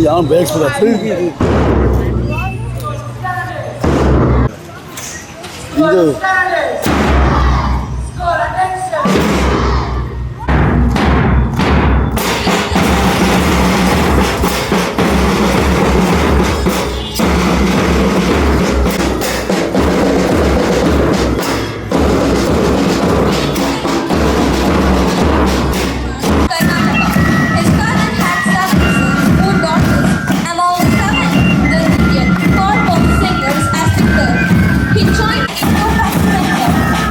Yan bags for that. He joined Info Center,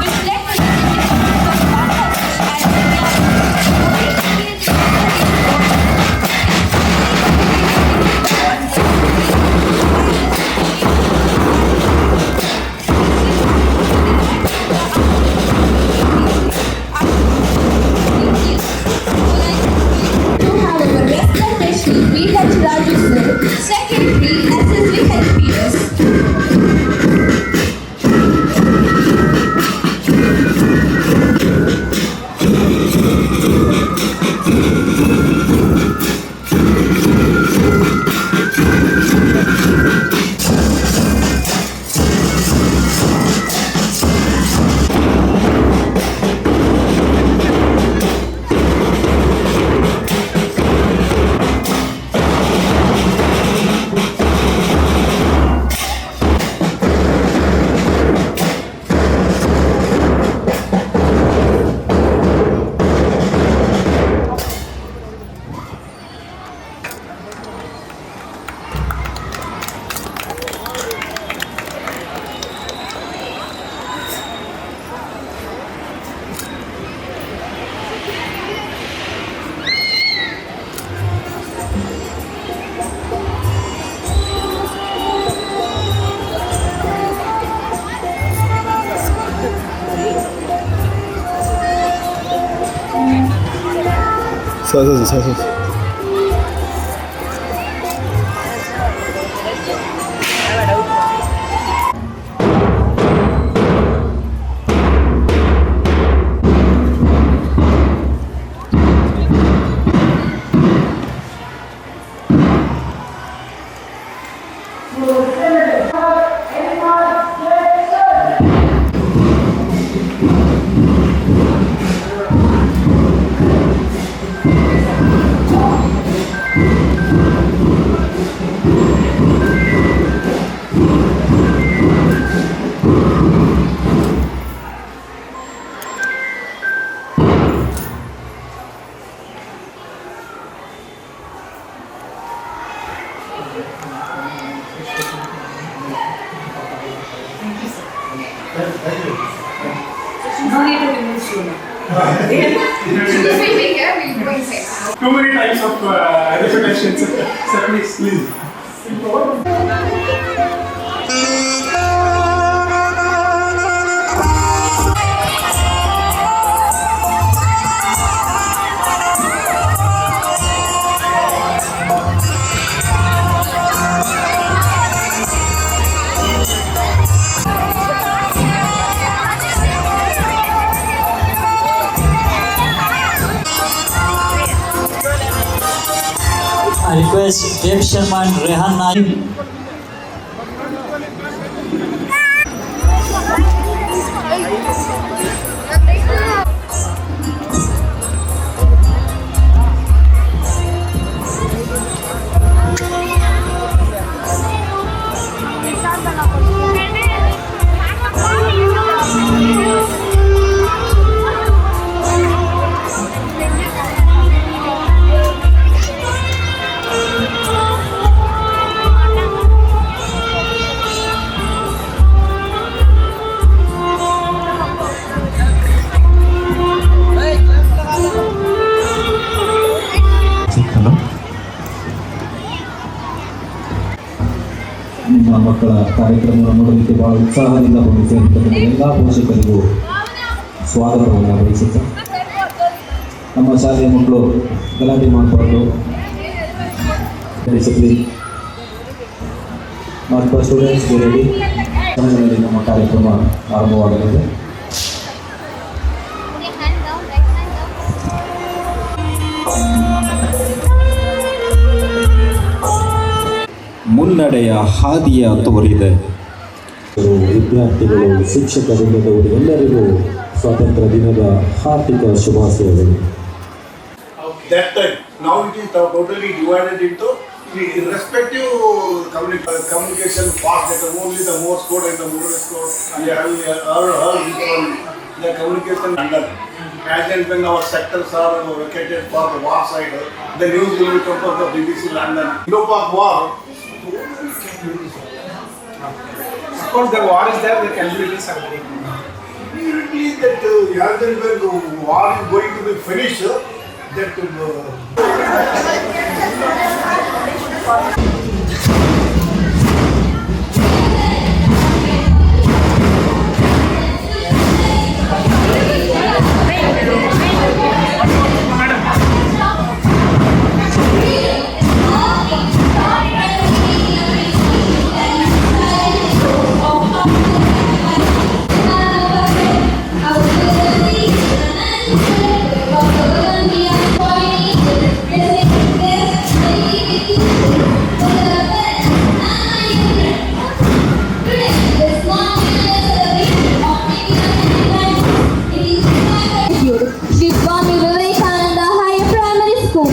which led to the 서서서. No need to remove shoe now. Shoes will be here, we'll go inside. Too many types of repetitions. Sir, please. I request Dev Sharma and Rehan Naik. ನಿಮ್ಮ ಮಕ್ಕಳ ಕಾರ್ಯಕ್ರಮವನ್ನು ನೋಡಲಿಕ್ಕೆ ಬಹಳ ಉತ್ಸಾಹದಿಂದ ಬಂದು ಸೇರಿರ್ತಕ್ಕಂಥ ಎಲ್ಲ ಪೋಷಕರಿಗೂ ಸ್ವಾಗತವನ್ನು ಬಯಸುತ್ತಾ ನಮ್ಮ ಶಾಲೆಯ ಮಕ್ಕಳು ಗಲಾಟೆ ಮಾಡಿಕೊಂಡು ಡಿಸಿಪ್ಲಿನ್ ಮತ್ತು ಸ್ಟೂಡೆಂಟ್ಸ್ ರೆಡಿ ಸಮಯದಲ್ಲಿ ನಮ್ಮ ಕಾರ್ಯಕ್ರಮ ಆರಂಭವಾಗಲಿದೆ. ಮುನ್ನಡೆಯ ಹಾದಿಯ ತೋರಿದೆ. ವಿದ್ಯಾರ್ಥಿಗಳು, ಶಿಕ್ಷಕ ವೃಂದದವರು ಎಲ್ಲರಿಗೂ ಸ್ವಾತಂತ್ರ್ಯ ದಿನದ ಹಾರ್ದಿಕ ಶುಭಾಶಯಗಳು. That time, now it is totally divided into respective communication path. That only the Morse code and the Morse code. And the communication under. As and when our sectors are vacated for the war side, the news will come from the BBC London. Indo-Pak war. Of course, the war is there, the casualties are very Immediately that as and when the war is going to be finished, that Swami Vivekananda Higher Primary School.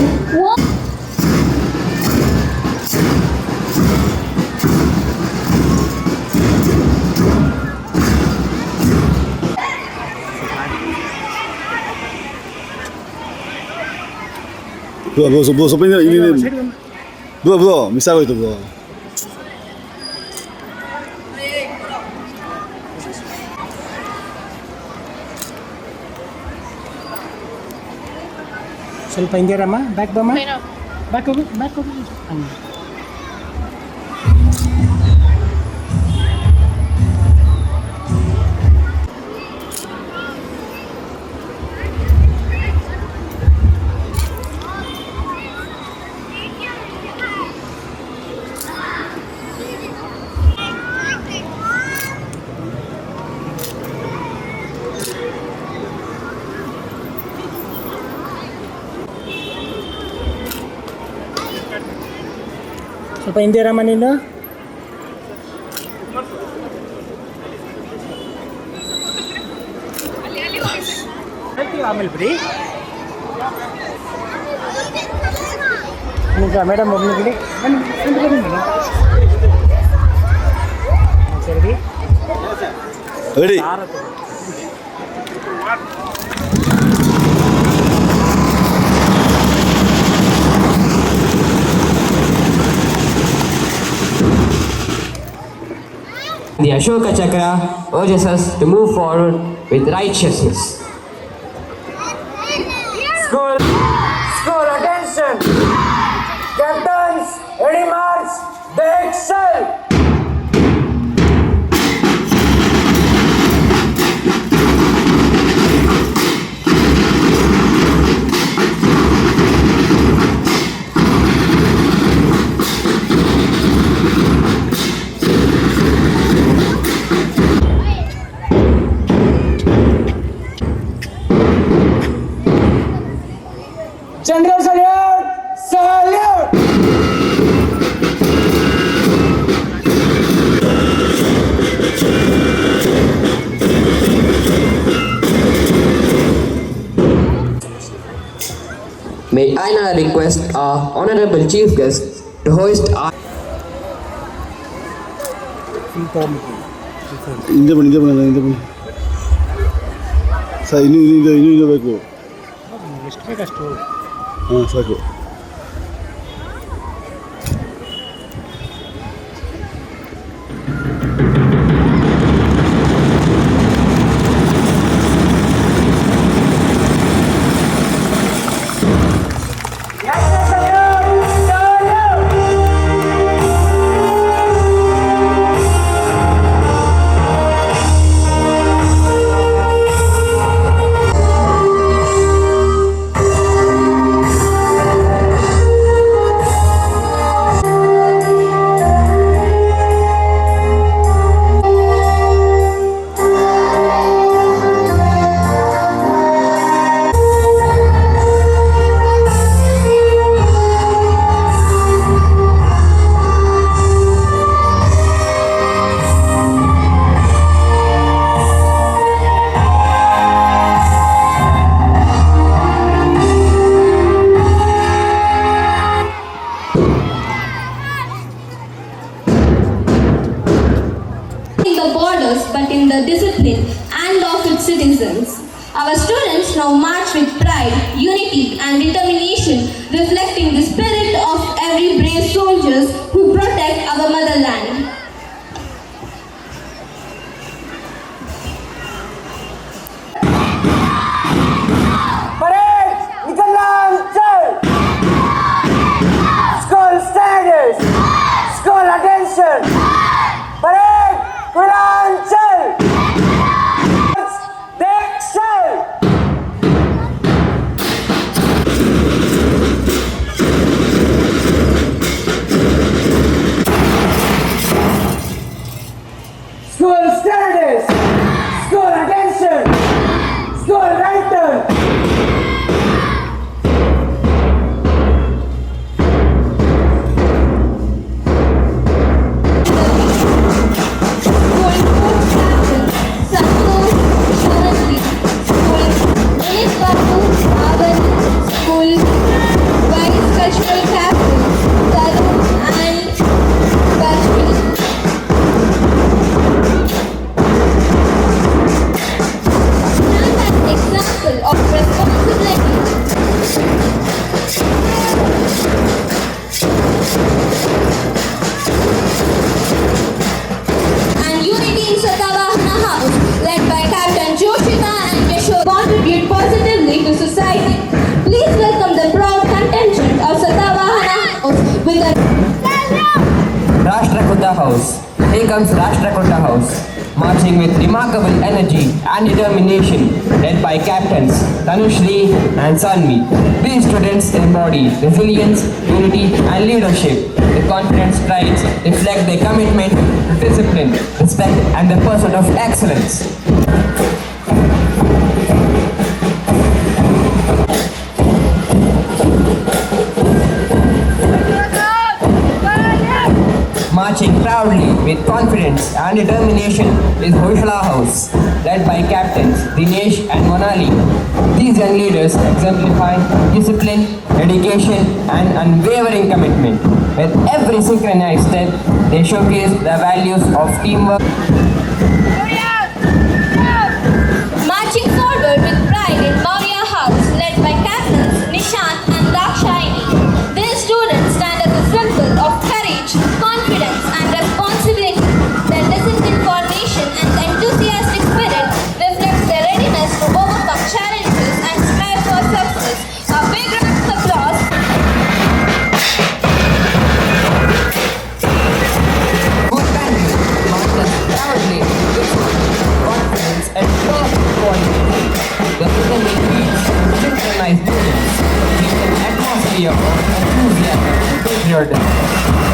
부어 소변이 이미 부어 미사고 있다 부어. ಸ್ವಲ್ಪ ಹಿಂಗೇರಮ್ಮ back ಬಮ್ಮ back ಹೋಗಿ ಸ್ವಲ್ಪ ಹಿಂದೆ ಇರಮ್ಮ ನೀನು. ಆಮೇಲೆ ಬಿಡಿ madam ಒಬ್ಬನು ಬಿಡಿ ಸರಿ ready The Ashoka Chakra urges us to move forward with righteousness. School attention! Captains, ready march, they excel! General salute! Salute! May I now request our Honorable Chief Guest to hoist our ಹಿಂದೆ ಬನ್ನಿ sir ಇನ್ನೂ ಬೇಕು ಎಷ್ಟು ಬೇಕಷ್ಟು. ಹಾಂ ಸಾಕು but in the discipline and of its citizens. Our students now march with pride, unity and determination, reflecting the spirit of every brave soldiers who protect our motherland. parade! Nichalanchal! School standards! School attention! Parade! Nichalanchal! They excel! School standards! School attention! School right turn! Rashtrakuta House. Here comes Rashtrakuta House, marching with remarkable energy and determination, led by captains Tanushri and Sanvi. These students embody resilience, unity and leadership. The confident strides reflect their commitment to discipline, respect and the pursuit of excellence. marching proudly with confidence and determination is Hoysala House, led by captains Dinesh and Monali. These young leaders exemplify discipline, dedication, and unwavering commitment. With every synchronized step, they showcase the values of teamwork. Marching forward with pride in Maurya House, led by captains Nishant and Dakshayani. These students stand as a symbol of courage, confidence, and responsibility. Their disciplined formation and enthusiastic spirit reflects their readiness to overcome challenges and strive for success. A big round of applause. Good bandit marches proudly with confidence and perfect coordination. The rhythmic beats and synchronized movements create an atmosphere of enthusiasm and patriotism.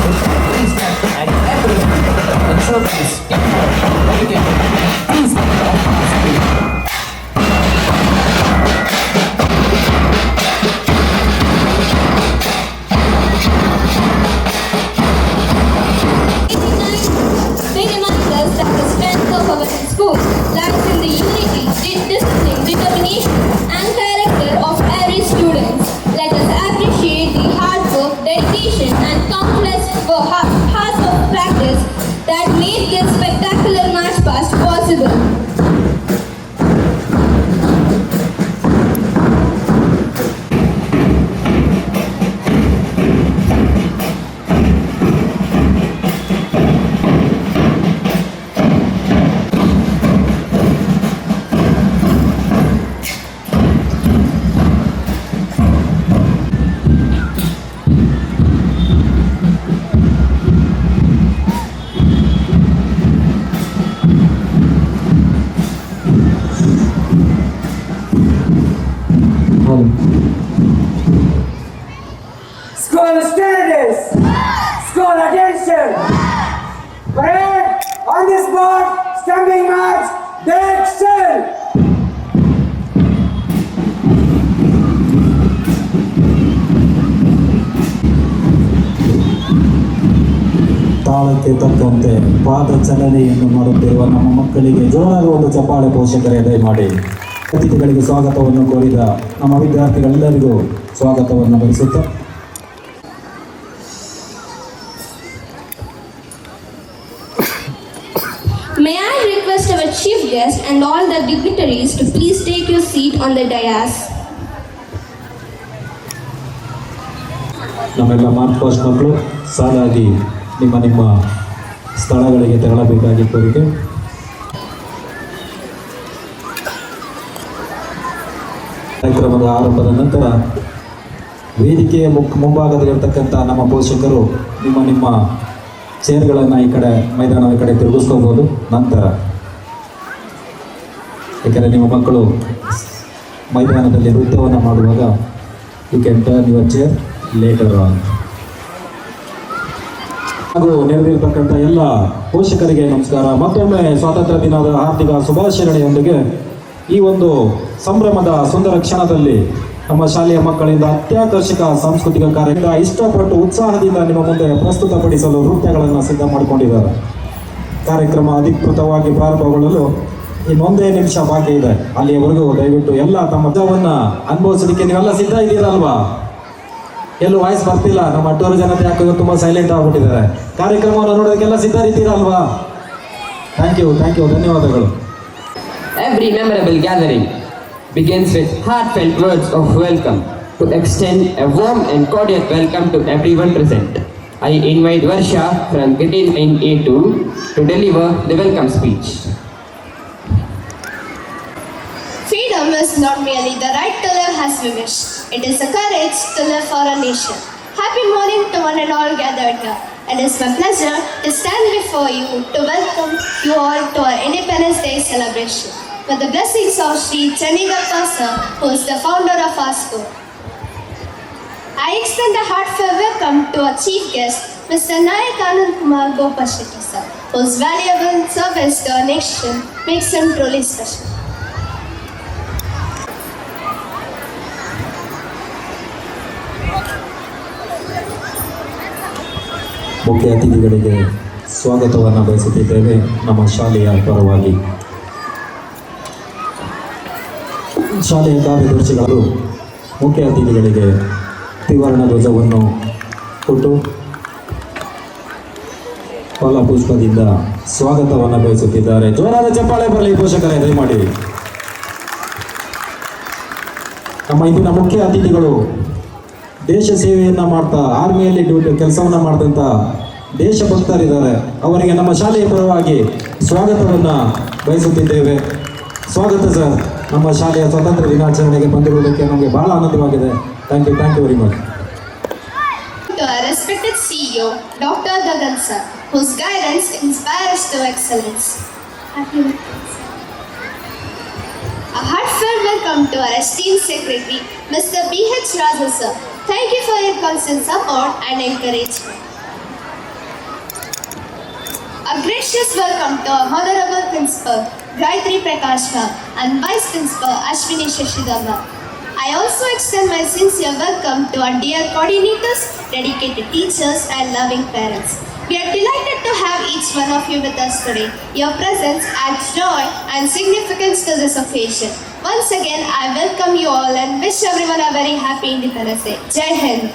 With every step and every beat, it showcases teamwork, dedication, and peace of spirit. They remind us that the strength of our school lies in the unity, discipline, determination, and character of every student. Let us appreciate the hard work, dedication, and countless hours of practice that made this spectacular march past possible. School standards. School attention. Parade on the spot. Stamping march. Direction. ತಾಳಕ್ಕೆ ತಕ್ಕಂತೆ ಪಾದ ಚಲನೆಯನ್ನು ಮಾಡುತ್ತಿರುವ ನಮ್ಮ ಮಕ್ಕಳಿಗೆ ಜೋರಾದ ಒಂದು ಚಪ್ಪಾಳೆ ಪೋಷಕರೇ ದಯಮಾಡಿ. ಅತಿಥಿಗಳಿಗೆ ಸ್ವಾಗತವನ್ನು ಕೋರಿದ ನಮ್ಮ ವಿದ್ಯಾರ್ಥಿಗಳೆಲ್ಲರಿಗೂ ಸ್ವಾಗತವನ್ನು ಬಯಸುತ್ತಾ May I request our chief guest and all the dignitaries to please take your seat on the dais. ನಮ್ಮೆಲ್ಲ ಮಾರ್ಕ್ ಪಾಸ್ಟ್ ಮಕ್ಕಳು ಸಾಲಾಗಿ ನಿಮ್ಮ ಸ್ಥಳಗಳಿಗೆ ತೆರಳಬೇಕಾಗಿ ಕೋರಿಕೆ. ಕಾರ್ಯಕ್ರಮದ ಆರಂಭದ ನಂತರ ವೇದಿಕೆಯ ಮುಂಭಾಗದಲ್ಲಿರ್ತಕ್ಕಂಥ ನಮ್ಮ ಪೋಷಕರು ನಿಮ್ಮ ಚೇರ್ಗಳನ್ನು ಈ ಕಡೆ ಮೈದಾನದ ಕಡೆ ತಿರುಗಿಸ್ಕೋಬೋದು. ನಂತರ ಯಾಕೆಂದರೆ ನಿಮ್ಮ ಮಕ್ಕಳು ಮೈದಾನದಲ್ಲಿ ನೃತ್ಯವನ್ನು ಮಾಡುವಾಗ you can turn your chair later on. ಹಾಗೂ ನೆರೆದಿರ್ತಕ್ಕಂಥ ಎಲ್ಲ ಪೋಷಕರಿಗೆ ನಮಸ್ಕಾರ. ಮತ್ತೊಮ್ಮೆ ಸ್ವಾತಂತ್ರ್ಯ ದಿನದ ಹಾರ್ದಿಕ ಶುಭಾಶಯಗಳೊಂದಿಗೆ ಈ ಒಂದು ಸಂಭ್ರಮದ ಸುಂದರ ಕ್ಷಣದಲ್ಲಿ ನಮ್ಮ ಶಾಲೆಯ ಮಕ್ಕಳಿಂದ ಅತ್ಯಾಕರ್ಷಕ ಸಾಂಸ್ಕೃತಿಕ ಕಾರ್ಯಕ್ರಮ ಇಷ್ಟಪಟ್ಟು ಉತ್ಸಾಹದಿಂದ ನಿಮ್ಮ ಮುಂದೆ ಪ್ರಸ್ತುತಪಡಿಸಲು ನೃತ್ಯಗಳನ್ನು ಸಿದ್ಧ ಮಾಡಿಕೊಂಡಿದ್ದಾರೆ. ಕಾರ್ಯಕ್ರಮ ಅಧಿಕೃತವಾಗಿ ಪ್ರಾರಂಭಗೊಳ್ಳಲು ಇನ್ನೊಂದೇ ನಿಮಿಷ ಬಾಕಿ ಇದೆ. ಅಲ್ಲಿಯವರೆಗೂ ದಯವಿಟ್ಟು ಎಲ್ಲ ತಮ್ಮ ಮಜವನ್ನು ಅನುಭವಿಸೋದಕ್ಕೆ ನೀವೆಲ್ಲ ಸಿದ್ಧ ಇದ್ದೀರಲ್ವಾ? ಎಲ್ಲೂ ವಾಯ್ಸ್ ಬರ್ತಿಲ್ಲ. ನಮ್ಮ ಅಟ್ಟೂರು ಜನತೆ ಯಾಕೆ ತುಂಬ ಸೈಲೆಂಟ್ ಆಗಿಬಿಟ್ಟಿದ್ದಾರೆ. ಕಾರ್ಯಕ್ರಮವನ್ನು ನೋಡೋದಕ್ಕೆಲ್ಲ ಸಿದ್ಧರಿದ್ದೀರಲ್ವಾ? ಥ್ಯಾಂಕ್ ಯು, ಧನ್ಯವಾದಗಳು. Every memorable gathering begins with heartfelt words of welcome to extend a warm and cordial welcome to everyone present. I invite Varsha from Grade 9A2 to deliver the welcome speech. Freedom is not merely the right to live as we wish. It is the courage to live for a nation. Happy morning to one and all gathered here. It is my pleasure to stand before you to welcome you all to our Independence Day celebration. With the blessings of Sri Chanigappa sir, who is the founder of our school. I extend a heartfelt welcome to our chief guest, Mr. Nayak Anand Kumar Gopashetty sir, whose valuable service to our nation makes him truly special. ಮುಖ್ಯ ಅತಿಥಿಗಳಿಗೆ ಸ್ವಾಗತವನ್ನು ಬಯಸುತ್ತಿದ್ದೇವೆ ನಮ್ಮ ಶಾಲೆಯ ಪರವಾಗಿ. ಶಾಲೆಯ ಕಾರ್ಯದರ್ಶಿಗಳು ಮುಖ್ಯ ಅತಿಥಿಗಳಿಗೆ ತ್ರಿವರ್ಣ ಧ್ವಜವನ್ನು ಕೊಟ್ಟು ಫಲಪುಷ್ಪದಿಂದ ಸ್ವಾಗತವನ್ನು ಬಯಸುತ್ತಿದ್ದಾರೆ. ಜೋರಾದ ಚಪ್ಪಾಳೆ ಬರಲಿ ಪೋಷಕರೇ, ದಯಮಾಡಿ. ನಮ್ಮ ಇಂದಿನ ಮುಖ್ಯ ಅತಿಥಿಗಳು ದೇಶ ಸೇವೆಯನ್ನು ಮಾಡ್ತಾ ಆರ್ಮಿಯಲ್ಲಿ ಕೆಲಸವನ್ನು ಮಾಡಿದಂಥ ದೇಶಭಕ್ತರಿದ್ದಾರೆ. ಅವರಿಗೆ ನಮ್ಮ ಶಾಲೆಯ ಪರವಾಗಿ ಸ್ವಾಗತವನ್ನು ಬಯಸುತ್ತಿದ್ದೇವೆ. ಸ್ವಾಗತ ಸರ್. ನಮ್ಮ ಶಾಲೆಯ ಸ್ವಾತಂತ್ರ್ಯ ದಿನಾಚರಣೆಗೆ ಬಂದಿರುವುದಕ್ಕೆ ನಮಗೆ ಬಹಳ ಆನಂದವಾಗಿದೆ. Thank you very much. To our respected CEO, Dr. Gagan sir, whose guidance inspires to excellence. Happy birthday, sir. A heartfelt welcome to our esteemed secretary, Mr. B.H. Raza sir. Thank you for your constant support and encouragement. A gracious welcome to our Honorable Principal, Gayatri Prakash ma'am, and Vice Principal, Ashwini Shashidharma. I also extend my sincere welcome to our dear coordinators, dedicated teachers, and loving parents. We are delighted to have each one of you with us today. Your presence adds joy and significance to this occasion. Once again, I welcome you all and wish everyone a very happy Independence Day. Jai Hind.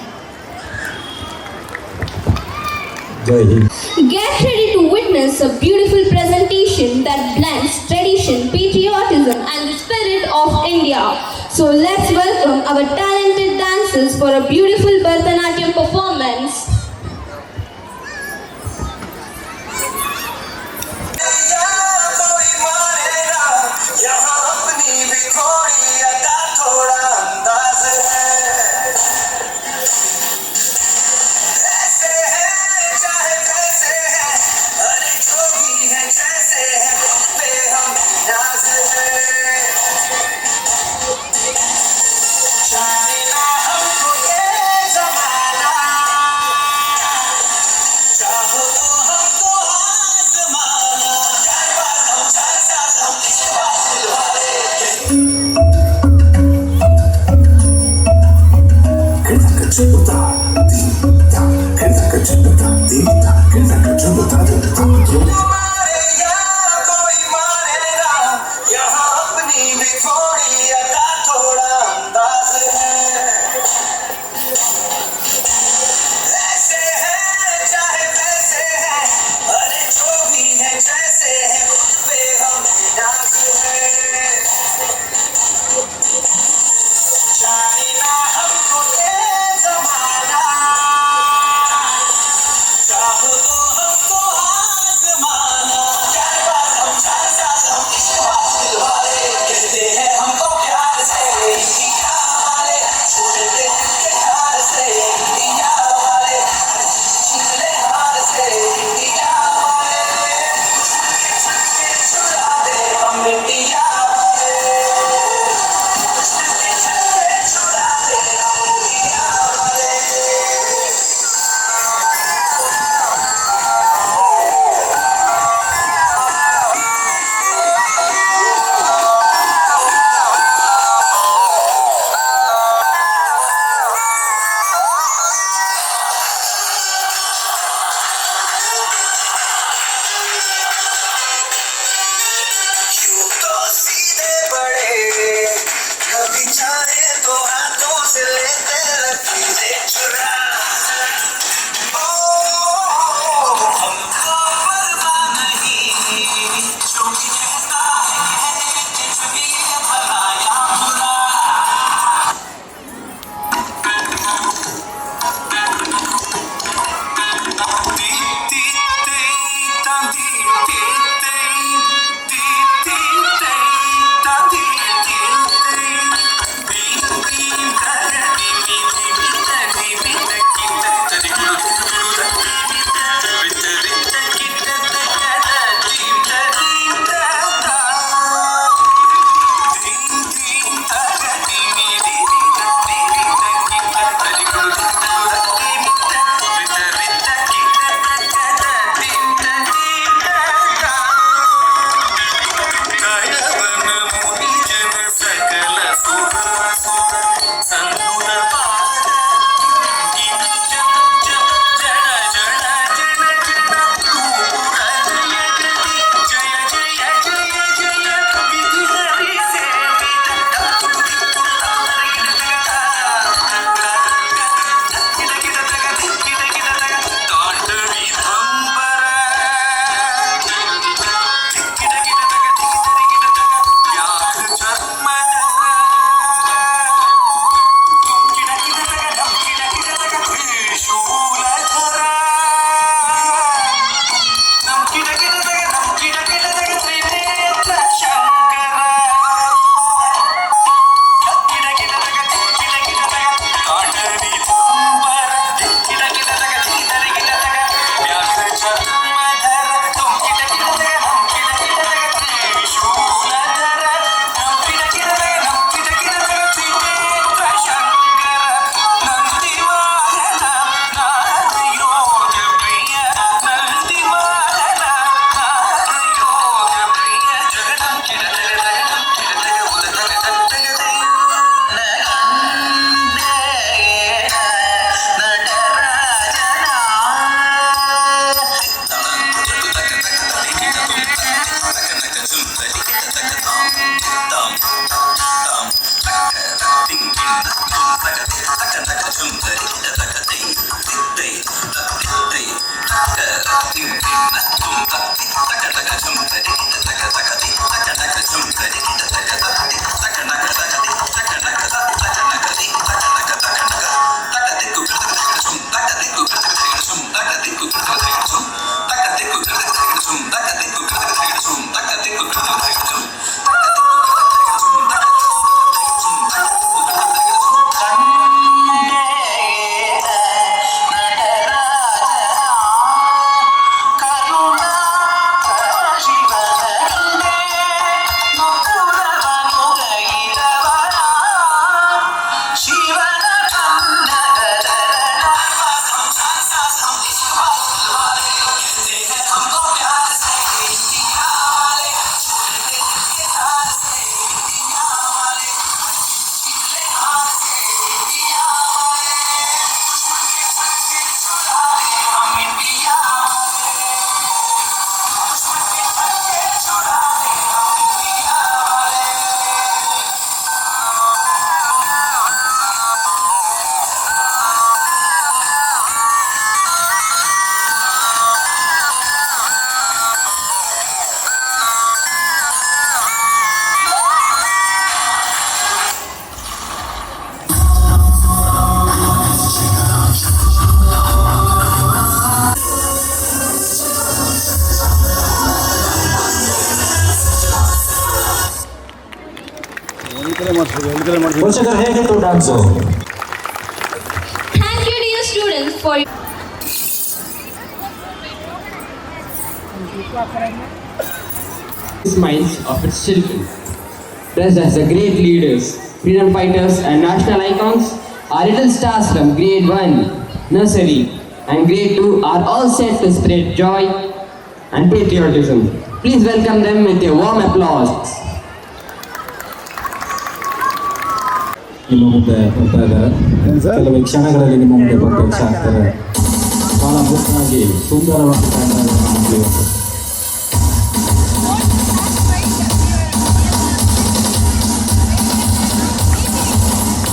Jai Hind. Get ready to witness a beautiful presentation that blends tradition, patriotism, and the spirit of India. So let's welcome our talented dancers for a beautiful Bharatanatyam performance. China, हमको ये ज़माना ಪೋಷಕರು ಹೇಗಿತ್ತು dance? Thank you dear students for your Smiles of its children. Dressed as the great leaders, freedom fighters, and national icons, our little stars from grade 1, nursery, and grade 2 are all set to spread joy and patriotism. Please welcome them with a warm applause. ನಿಮ್ಮ ಮುಂದೆ ಬರ್ತಾ ಇದ್ದಾರೆ. ಏನು sir? ಕೆಲವೇ ಕ್ಷಣಗಳಲ್ಲಿ ನಿಮ್ಮ ಮುಂದೆ ಪ್ರತ್ಯಕ್ಷ ಆಗ್ತಾರೆ. ಬಹಳ ಮುಖ್ಯವಾಗಿ ಸುಂದರವಾಗಿ ಕಾಣ್ತಾ ಇದ್ದಾರೆ ನಮ್ಮ ಮುಂದೆ ಇವತ್ತು.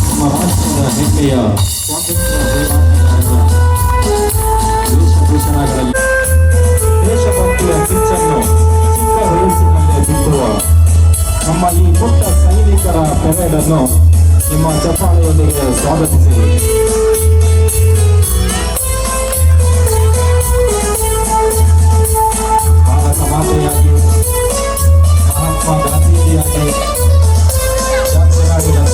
ನಮ್ಮ ರಾಷ್ಟ್ರದ ಹೆಮ್ಮೆಯ ಸ್ವಾತಂತ್ರ್ಯ ಹೋರಾಟಗಾರರ ವೇಷಭೂಷಣಗಳಲ್ಲಿ ದೇಶಭಕ್ತಿಯ ಕಿಚ್ಚನ್ನು ಚಿಕ್ಕ ವಯಸ್ಸಿನಲ್ಲೇ ಬಿತ್ತುವ ನಮ್ಮ ಈ ಪುಟ್ಟ ಸೈನಿಕರ ಪೆರೇಡ್ ಅನ್ನು ನಿಮ್ಮ ಚಪ್ಪಾಳೆಯೊಂದಿಗೆ ಸ್ವಾಗತಿಸಿದೆ. ಭಾರತ ಮಾತೆಯಾಗಿ ಮಹಾತ್ಮ ಗಾಂಧೀಜಿಯಾಗಿ ಜಾಗೃತರಾಗಿದ್ದ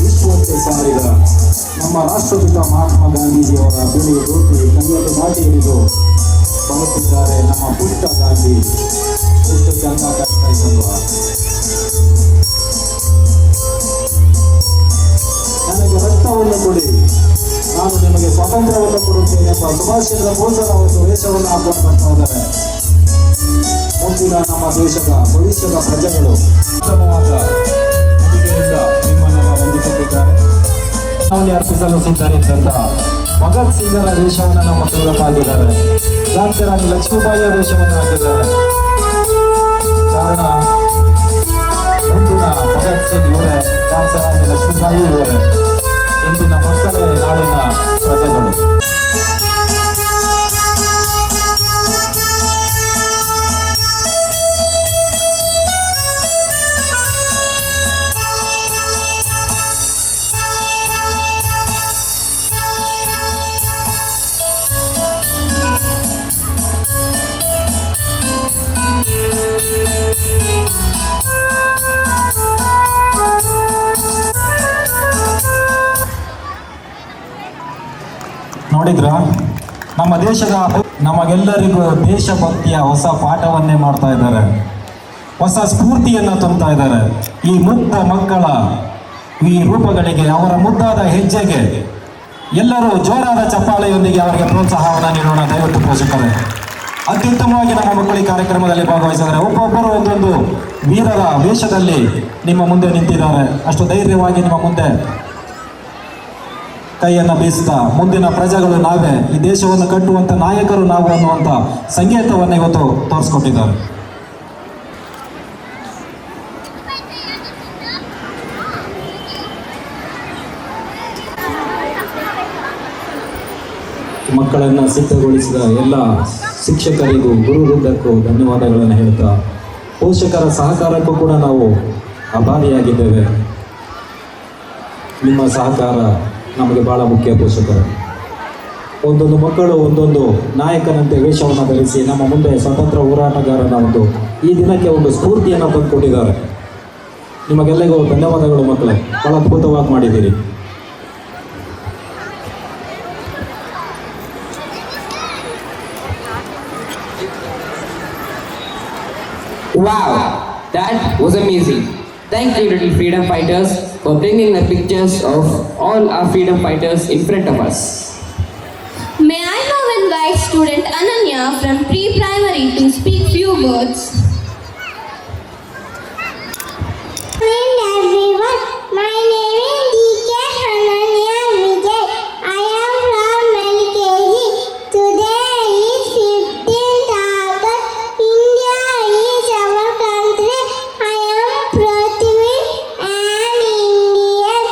ವಿಶ್ವಕ್ಕೆ ಸಾರಿದ ನಮ್ಮ ರಾಷ್ಟ್ರಪಿತ ಮಹಾತ್ಮ ಗಾಂಧೀಜಿಯವರ ಬಿಳಿ ಧೋತಿ ಕೈಯಲ್ಲಿ ದಾಟಿ ಹಿಡಿದು ಬರುತ್ತಿದ್ದಾರೆ ನಮ್ಮ ಪುಟ್ಟ ಗಾಂಧಿ. ಎಷ್ಟು ಚಂದ ಕಾಣ್ತಾ ಇದ್ದಲ್ವಾ? ನನಗೆ ರಕ್ತವನ್ನು ಕೊಡಿ, ನಾನು ನಿಮಗೆ ಸ್ವಾತಂತ್ರ್ಯವನ್ನು ಕೊಡುತ್ತೇನೆ ಎಂಬ ಸುಭಾಷ್ ಚಂದ್ರ ಬೋಸರ ಒಂದು ವೇಷವನ್ನು ಹಾಕೊಂಡು ಬರ್ತಾ ಇದ್ದಾರೆ. ಮುಂದಿನ ನಮ್ಮ ದೇಶದ ಭವಿಷ್ಯದ ಪ್ರಜೆಗಳು ಉತ್ತಮವಾದ ನಂಬಿಕೆಯಿಂದ ನಿಮ್ಮನ್ನು ವಂದಿಸುತ್ತಿದ್ದಾರೆ. ಅರ್ಪಿಸಲು ಸಿದ್ಧರಿದ್ದಂತಹ ಭಗತ್ ಸಿಂಗರ ವೇಷವನ್ನು ನಮ್ಮ ಮಕ್ಕಳು ಹಾಕಿದ್ದಾರೆ. ಕ್ರಾಂತಿರಾಣಿ ಲಕ್ಷ್ಮೀಬಾಯಿಯ ವೇಷವನ್ನು ಹಾಕಿದ್ದಾರೆ. ಕಾರಣ ಮುಂದಿನ ಭಗತ್ ಸಿಂಗ್ ಇವರೇ, ಕ್ರಾಂತಿರಾಣಿ ಲಕ್ಷ್ಮೀಬಾಯಿ ಇವರೇ. ಇಂದಿನ ಮಕ್ಕಳೇ ನಾಳಿನ ಪ್ರಜೆಗಳು. ನೋಡಿದ್ರ ನಮ್ಮ ದೇಶದ ನಮಗೆಲ್ಲರಿಗೂ ದೇಶಭಕ್ತಿಯ ಹೊಸ ಪಾಠವನ್ನೇ ಮಾಡ್ತಾ ಇದ್ದಾರೆ. ಹೊಸ ಸ್ಫೂರ್ತಿಯನ್ನು ತುಂಬ್ತಾ ಇದ್ದಾರೆ. ಈ ಮುಗ್ಧ ಮಕ್ಕಳ ಈ ರೂಪಗಳಿಗೆ, ಅವರ ಮುದ್ದಾದ ಹೆಜ್ಜೆಗೆ ಎಲ್ಲರೂ ಜೋರಾದ ಚಪ್ಪಾಳೆಯೊಂದಿಗೆ ಅವರಿಗೆ ಪ್ರೋತ್ಸಾಹವನ್ನು ನೀಡೋಣ. ದಯವಿಟ್ಟು ಪೋಷಕರೇ ಅತ್ಯುತ್ತಮವಾಗಿ ನಮ್ಮ ಮಕ್ಕಳು ಈ ಕಾರ್ಯಕ್ರಮದಲ್ಲಿ ಭಾಗವಹಿಸಿದ್ದಾರೆ. ಒಬ್ಬೊಬ್ಬರು ಒಂದೊಂದು ವೀರರ ವೇಷದಲ್ಲಿ ನಿಮ್ಮ ಮುಂದೆ ನಿಂತಿದ್ದಾರೆ. ಅಷ್ಟು ಧೈರ್ಯವಾಗಿ ನಿಮ್ಮ ಮುಂದೆ ಕೈಯನ್ನು ಬೀಸುತ್ತಾ ಮುಂದಿನ ಪ್ರಜೆಗಳು ನಾವೇ, ಈ ದೇಶವನ್ನು ಕಟ್ಟುವಂಥ ನಾಯಕರು ನಾವು ಅನ್ನುವಂಥ ಸಂಕೇತವನ್ನು ಇವತ್ತು ತೋರಿಸ್ಕೊಟ್ಟಿದ್ದಾರೆ. ಮಕ್ಕಳನ್ನು ಸಿದ್ಧಗೊಳಿಸಿದ ಎಲ್ಲ ಶಿಕ್ಷಕರಿಗೂ ಗುರುವೃಂದಕ್ಕೂ ಧನ್ಯವಾದಗಳನ್ನು ಹೇಳ್ತಾ, ಪೋಷಕರ ಸಹಕಾರಕ್ಕೂ ಕೂಡ ನಾವು ಆಭಾರಿಯಾಗಿದ್ದೇವೆ. ನಿಮ್ಮ ಸಹಕಾರ ನಮಗೆ ಬಹಳ ಮುಖ್ಯ. ಪೋಷಕರು ಒಂದೊಂದು ಮಕ್ಕಳು ಒಂದೊಂದು ನಾಯಕನಂತೆ ವೇಷವನ್ನು ಧರಿಸಿ ನಮ್ಮ ಮುಂದೆ ಸ್ವತಂತ್ರ ಹೋರಾಟಗಾರನ ಒಂದು ಈ ದಿನಕ್ಕೆ ಒಂದು ಸ್ಫೂರ್ತಿಯನ್ನು ತಂದುಕೊಟ್ಟಿದ್ದಾರೆ. ನಿಮಗೆಲ್ಲರಿಗೂ ಧನ್ಯವಾದಗಳು ಮಕ್ಕಳೇ, ಬಹಳ ಅದ್ಭುತವಾಗಿ ಮಾಡಿದ್ದೀರಿ. Wow, that was amazing. Thank you, little freedom fighters, for bringing the pictures of all our freedom fighters in front of us. May I now invite student Ananya from pre-primary to speak few words. Hello everyone, my name is D.K. Ananya Vijay. I am from LKG. Today is 15th August. India is our country. I am Prithvi and Indian.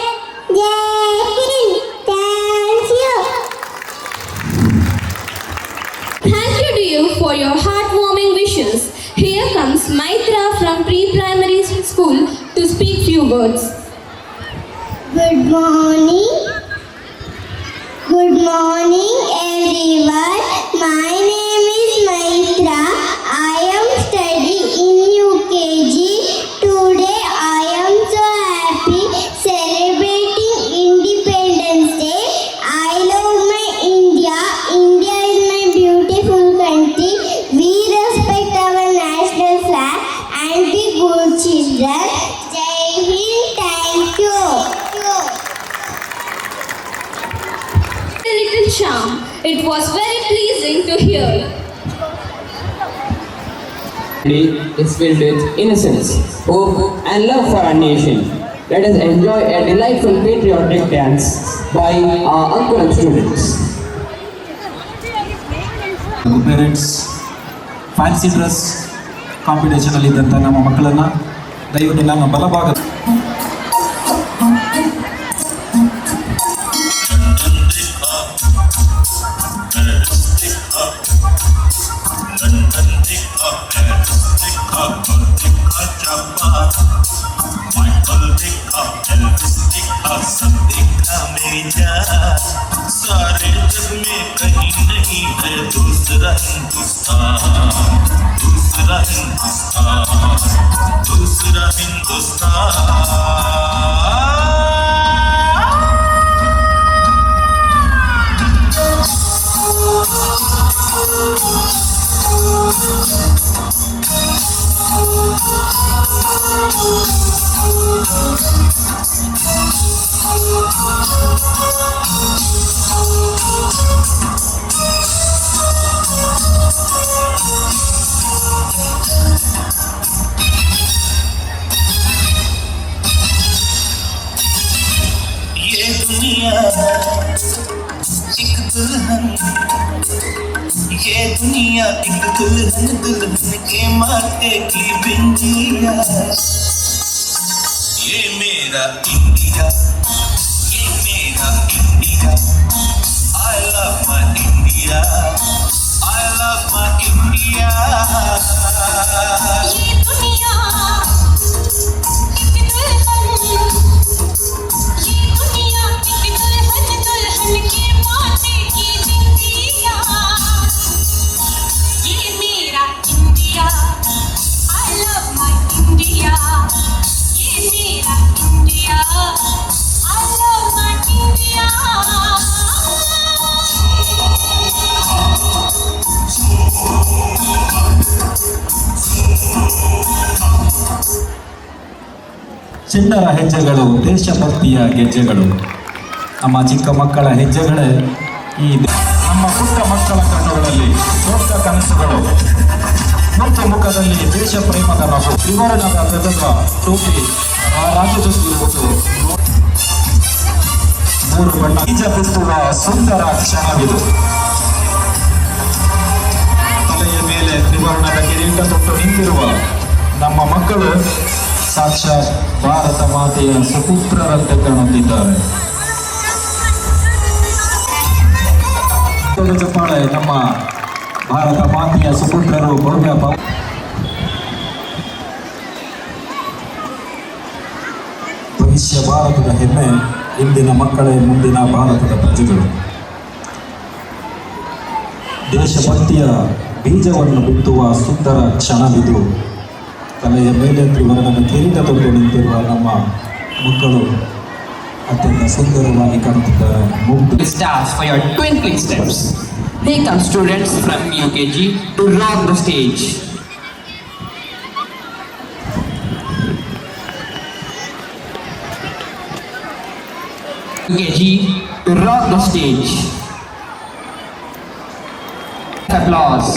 Jai Hind. Thank you. Thank you to you for your heartwarming wishes. Here comes Maitra from pre-primary school to speak few words. Good morning. Good morning, everyone. My name is Maitra. I am studying in UKG. Today I am so happy celebrating Independence Day. I love my India. India is my beautiful country. We respect our national flag and be good children. Jai Hind. Thank you. A little charm. It was very pleasing to hear. Day is filled with innocence, hope, and love for our nation. Let us enjoy a delightful patriotic dance by our uncle and students. Parents fancy dress ಕಾಂಪಿಟೇಷನಲ್ಲಿದ್ದಂಥ ನಮ್ಮ ಮಕ್ಕಳನ್ನು ದಯವಿಟ್ಟು ನಮ್ಮ ಬಲಭಾಗ सारे जग में कहीं नहीं है दूसरा हिंदुस्तान, दूसरा हिंदुस्तान, दूसरा ये दुनिया एक दुल्हन, ये दुनिया एक दुल्हन, दुल्हन के माथे की बिंदिया। ये मेरा इंडिया, ये मेरा India. I love my India, I love my India। ये दुनिया एक दुल्हन, ये दुनिया एक दुल्हन, दुल्हन के माथे की बिंदिया। ये मेरा India, I love my India। ये मेरा India, I love my India। ಚಿಣ್ಣರ ಹೆಜ್ಜೆಗಳು ದೇಶಭಕ್ತಿಯ ಗೆಜ್ಜೆಗಳು. ನಮ್ಮ ಚಿಕ್ಕ ಮಕ್ಕಳ ಹೆಜ್ಜೆಗಳೇ ಈ ನಮ್ಮ ಪುಟ್ಟ ಮಕ್ಕಳ ಕಣ್ಣುಗಳಲ್ಲಿ ದೊಡ್ಡ ಕನಸುಗಳು, ಮತ್ತು ಮುಖದಲ್ಲಿ ದೇಶ ಪ್ರೇಮದ ನಗು, ತ್ರಿವರ್ಣದ ಧ್ವಜದ ಟೋಪಿ ರಾಜ್ಯದಲ್ಲಿರುವುದು, ಮೂರು ಬಣ್ಣ ಬೀಜ ಬಿತ್ತುವ ಸುಂದರ ಕ್ಷಣವಿದು. ತಲೆಯ ಮೇಲೆ ತ್ರಿವರ್ಣದ ಕಿರೀಟ ತೊಟ್ಟು ನಿಂತಿರುವ ನಮ್ಮ ಮಕ್ಕಳು ಸಾಕ್ಷಾತ್ ಭಾರತ ಮಾತೆಯ ಸುಪುತ್ರರಂತೆ ಕಾಣುತ್ತಿದ್ದಾರೆ. ಚಪ್ಪಾಳೆ ನಮ್ಮ ಭಾರತ ಮಾತೆಯ ಸುಪುತ್ರರು ಭವ್ಯ ಭವಿಷ್ಯ ಭಾರತದ ಹೆಮ್ಮೆ. ಇಂದಿನ ಮಕ್ಕಳೇ ಮುಂದಿನ ಭಾರತದ ಪ್ರಜೆಗಳು. ದೇಶಭಕ್ತಿಯ ಬೀಜವನ್ನು ಬಿತ್ತುವ ಸುಂದರ ಕ್ಷಣವಿದು. ತಲೆಯ ಮೇಲೆ ತ್ರಿವರ್ಣದ ಕಿರೀಟ ತೊಟ್ಟು ನಿಂತಿರುವ ನಮ್ಮ ಮಕ್ಕಳು ಅತ್ಯಂತ ಸುಂದರವಾಗಿ ಕಾಣುತ್ತಿದ್ದಾರೆ. Stars for your twinkling steps. Here come students from UKG to rock the stage. UKG to rock the stage. Applause.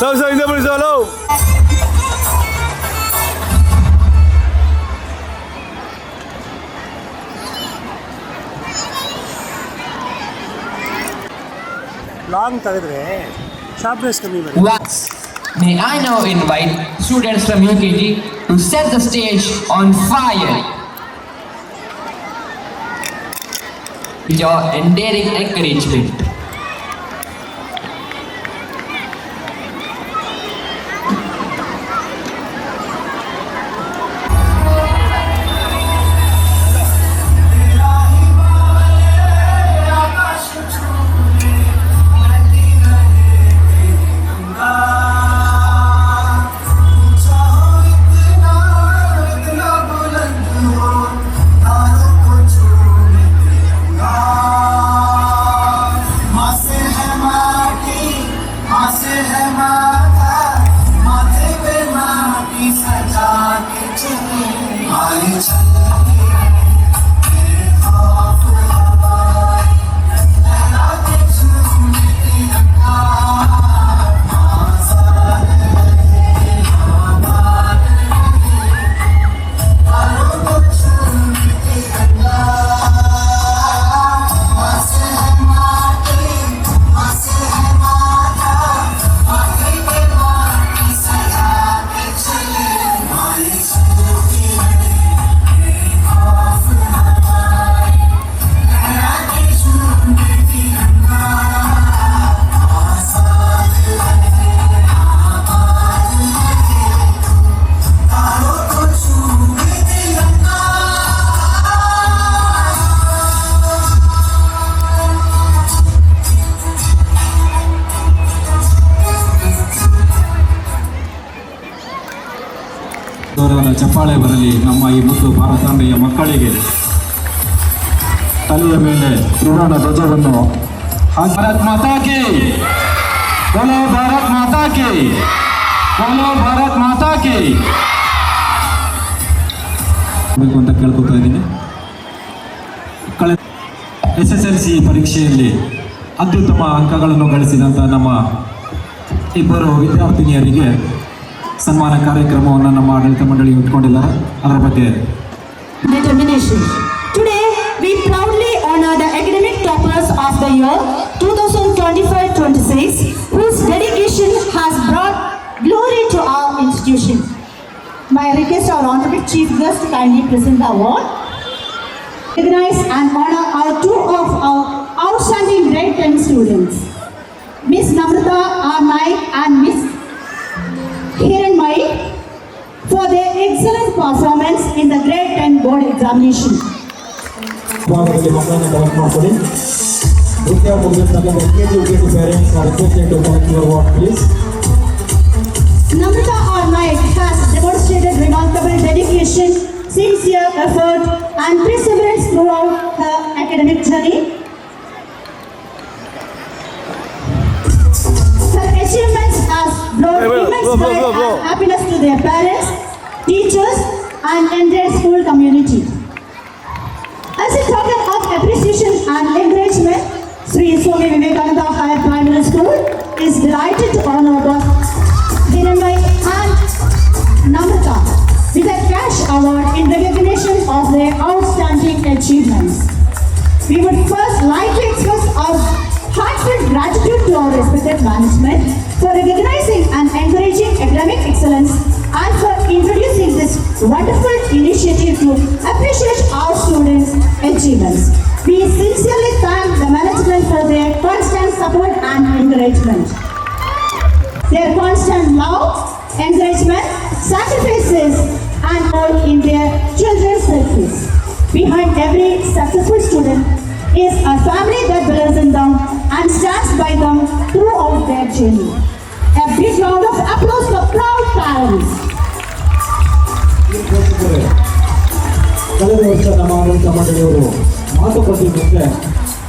Salsa, independence, hello. Long ತೆಗೆದ್ರೆ ಶಾರ್ಪ್ನೆಸ್ ಕಮ್ಮಿ ಬರುತ್ತೆ. Once, may I now invite students from UKG to set the stage on fire with your endearing encouragement. ಚಪ್ಪಾಳೆ ಬರಲಿ ನಮ್ಮ ಈ ಮುದ್ದು ಭಾರತಾಂಬೆಯ ಮಕ್ಕಳಿಗೆ. ತಲೆಯ ಮೇಲೆ ತ್ರಿವರ್ಣ ಧ್ವಜವನ್ನು ಭಾರತ್ ಮಾತಾ ಕಿ, ಬೋಲೋ ಭಾರತ್ ಮಾತಾ ಕಿ, ಬೋಲೋ ಭಾರತ್ ಮಾತಾ ಕಿ ಅಂತ ಕೇಳ್ಕೊತಾ ಇದ್ದೀನಿ. ಕಳೆದ SSLC ಪರೀಕ್ಷೆಯಲ್ಲಿ ಅತ್ಯುತ್ತಮ ಅಂಕಗಳನ್ನು ಗಳಿಸಿದಂಥ ನಮ್ಮ ಇಬ್ಬರು ವಿದ್ಯಾರ್ಥಿನಿಯರಿಗೆ ಸನ್ಮಾನ ಕಾರ್ಯಕ್ರಮವನ್ನು ನಮ್ಮ ಆಡಳಿತ ಮಂಡಳಿ ಇಟ್ಕೊಂಡಿದ್ದಾರೆ. ಅದರ ಬಗ್ಗೆ Determination. Today we proudly honor the of the year 2025-26, whose dedication has brought glory to our institution. My request our honorable chief guest to kindly present the award. Recognize and honor our two of our outstanding grade 10 students, Miss Namrata R. Naik and Miss Hiranmai, for their excellent performance in the grade 10 board examination. ಭಾಗದಲ್ಲಿ ಮಕ್ಕಳನ್ನ collect ಮಾಡ್ಕೊಳ್ಳಿ. ನೃತ್ಯ ಮುಗಿಸಿದಾಗ LKG, UKG parents are requested to collect your award, please. Namrata R. Naik has demonstrated remarkable dedication, sincere effort and perseverance throughout her academic journey. Her achievements have brought immense pride and happiness to their parents, teachers and entire school community. As a token of appreciation and encouragement, Sri Swami Vivekananda Higher Primary School is delighted to honor both Hiranmai and Namrata with a cash award in recognition of their outstanding achievements. We would first like to express our heartfelt gratitude to our respected management for recognizing and encouraging academic excellence and for introducing this wonderful initiative to appreciate our students' achievements. We sincerely thank the management for their constant support and encouragement. Their constant love, encouragement, sacrifices and all in their children's service. Behind every successful student is a family that believes in them and stands by them throughout their journey. A big round of applause for proud parents. ಕಳೆದ ವರ್ಷ ನಮ್ಮ ಆಡಳಿತ ಮಂಡಳಿಯವರು ಮಾತು ಕೊಟ್ಟಿದ್ದಕ್ಕೆ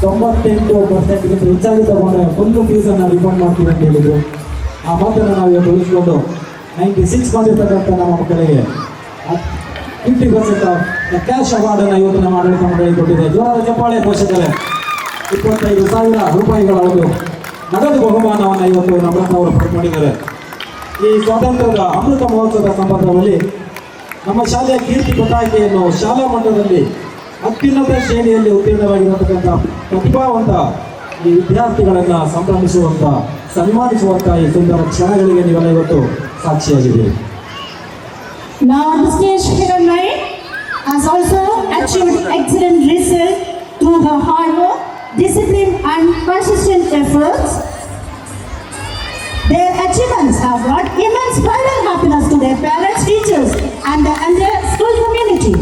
98% ಹೆಚ್ಚಾಗಿ ತಗೊಂಡ್ರೆ full ಫೀಸನ್ನು refund ಮಾಡ್ತೀವಿ ಅಂತ ಹೇಳಿದರು. ಆ ಮಾತನ್ನು ನಾವು ಇವತ್ತು ಉಳಿಸ್ಕೊಂಡು 96 ಮಾಡಿರ್ತಕ್ಕಂಥ ನಮ್ಮ ಮಕ್ಕಳಿಗೆ 50% ಕ್ಯಾಶ್ ಅವಾರ್ಡನ್ನು ಇವತ್ತು ನಮ್ಮ ಆಡಳಿತ ಮಂಡಳಿ ಕೊಟ್ಟಿದೆ. ಜೋರಾದ ಚಪ್ಪಾಳೆ ಪೋಷಕರೇ. 25,000 ರೂಪಾಯಿಗಳ ಒಂದು ನಗದು ಬಹುಮಾನವನ್ನು ಇವತ್ತು ನಮ್ರತಾ ಅವರು ಪಡ್ಕೊಂಡಿದ್ದಾರೆ. ಈ ಸ್ವಾತಂತ್ರ್ಯದ ಅಮೃತ ಮಹೋತ್ಸವದ ಸಂದರ್ಭದಲ್ಲಿ ನಮ್ಮ ಶಾಲೆಯ ಕೀರ್ತಿ ಪತಾಕೆಯನ್ನು ಶಾಲಾ ಮಟ್ಟದಲ್ಲಿ ಅತ್ಯುನ್ನತ ಶ್ರೇಣಿಯಲ್ಲಿ ಉತ್ತೀರ್ಣವಾಗಿರತಕ್ಕಂಥ ಪ್ರತಿಭಾವಂತ ಈ ವಿದ್ಯಾರ್ಥಿಗಳನ್ನು ಸಂಭ್ರಮಿಸುವಂಥ ಸನ್ಮಾನಿಸುವಂಥ ಈ ಸುಂದರ ಕ್ಷಣಗಳಿಗೆ ನೀವೆಲ್ಲ ಇವತ್ತು ಸಾಕ್ಷಿಯಾಗಿದ್ದೀರಿ. Now on the stage, Hiranmai has also achieved excellent result through her hard work, discipline and consistent efforts. Their achievements have brought immense pride and happiness to their parents, teachers and the entire school community.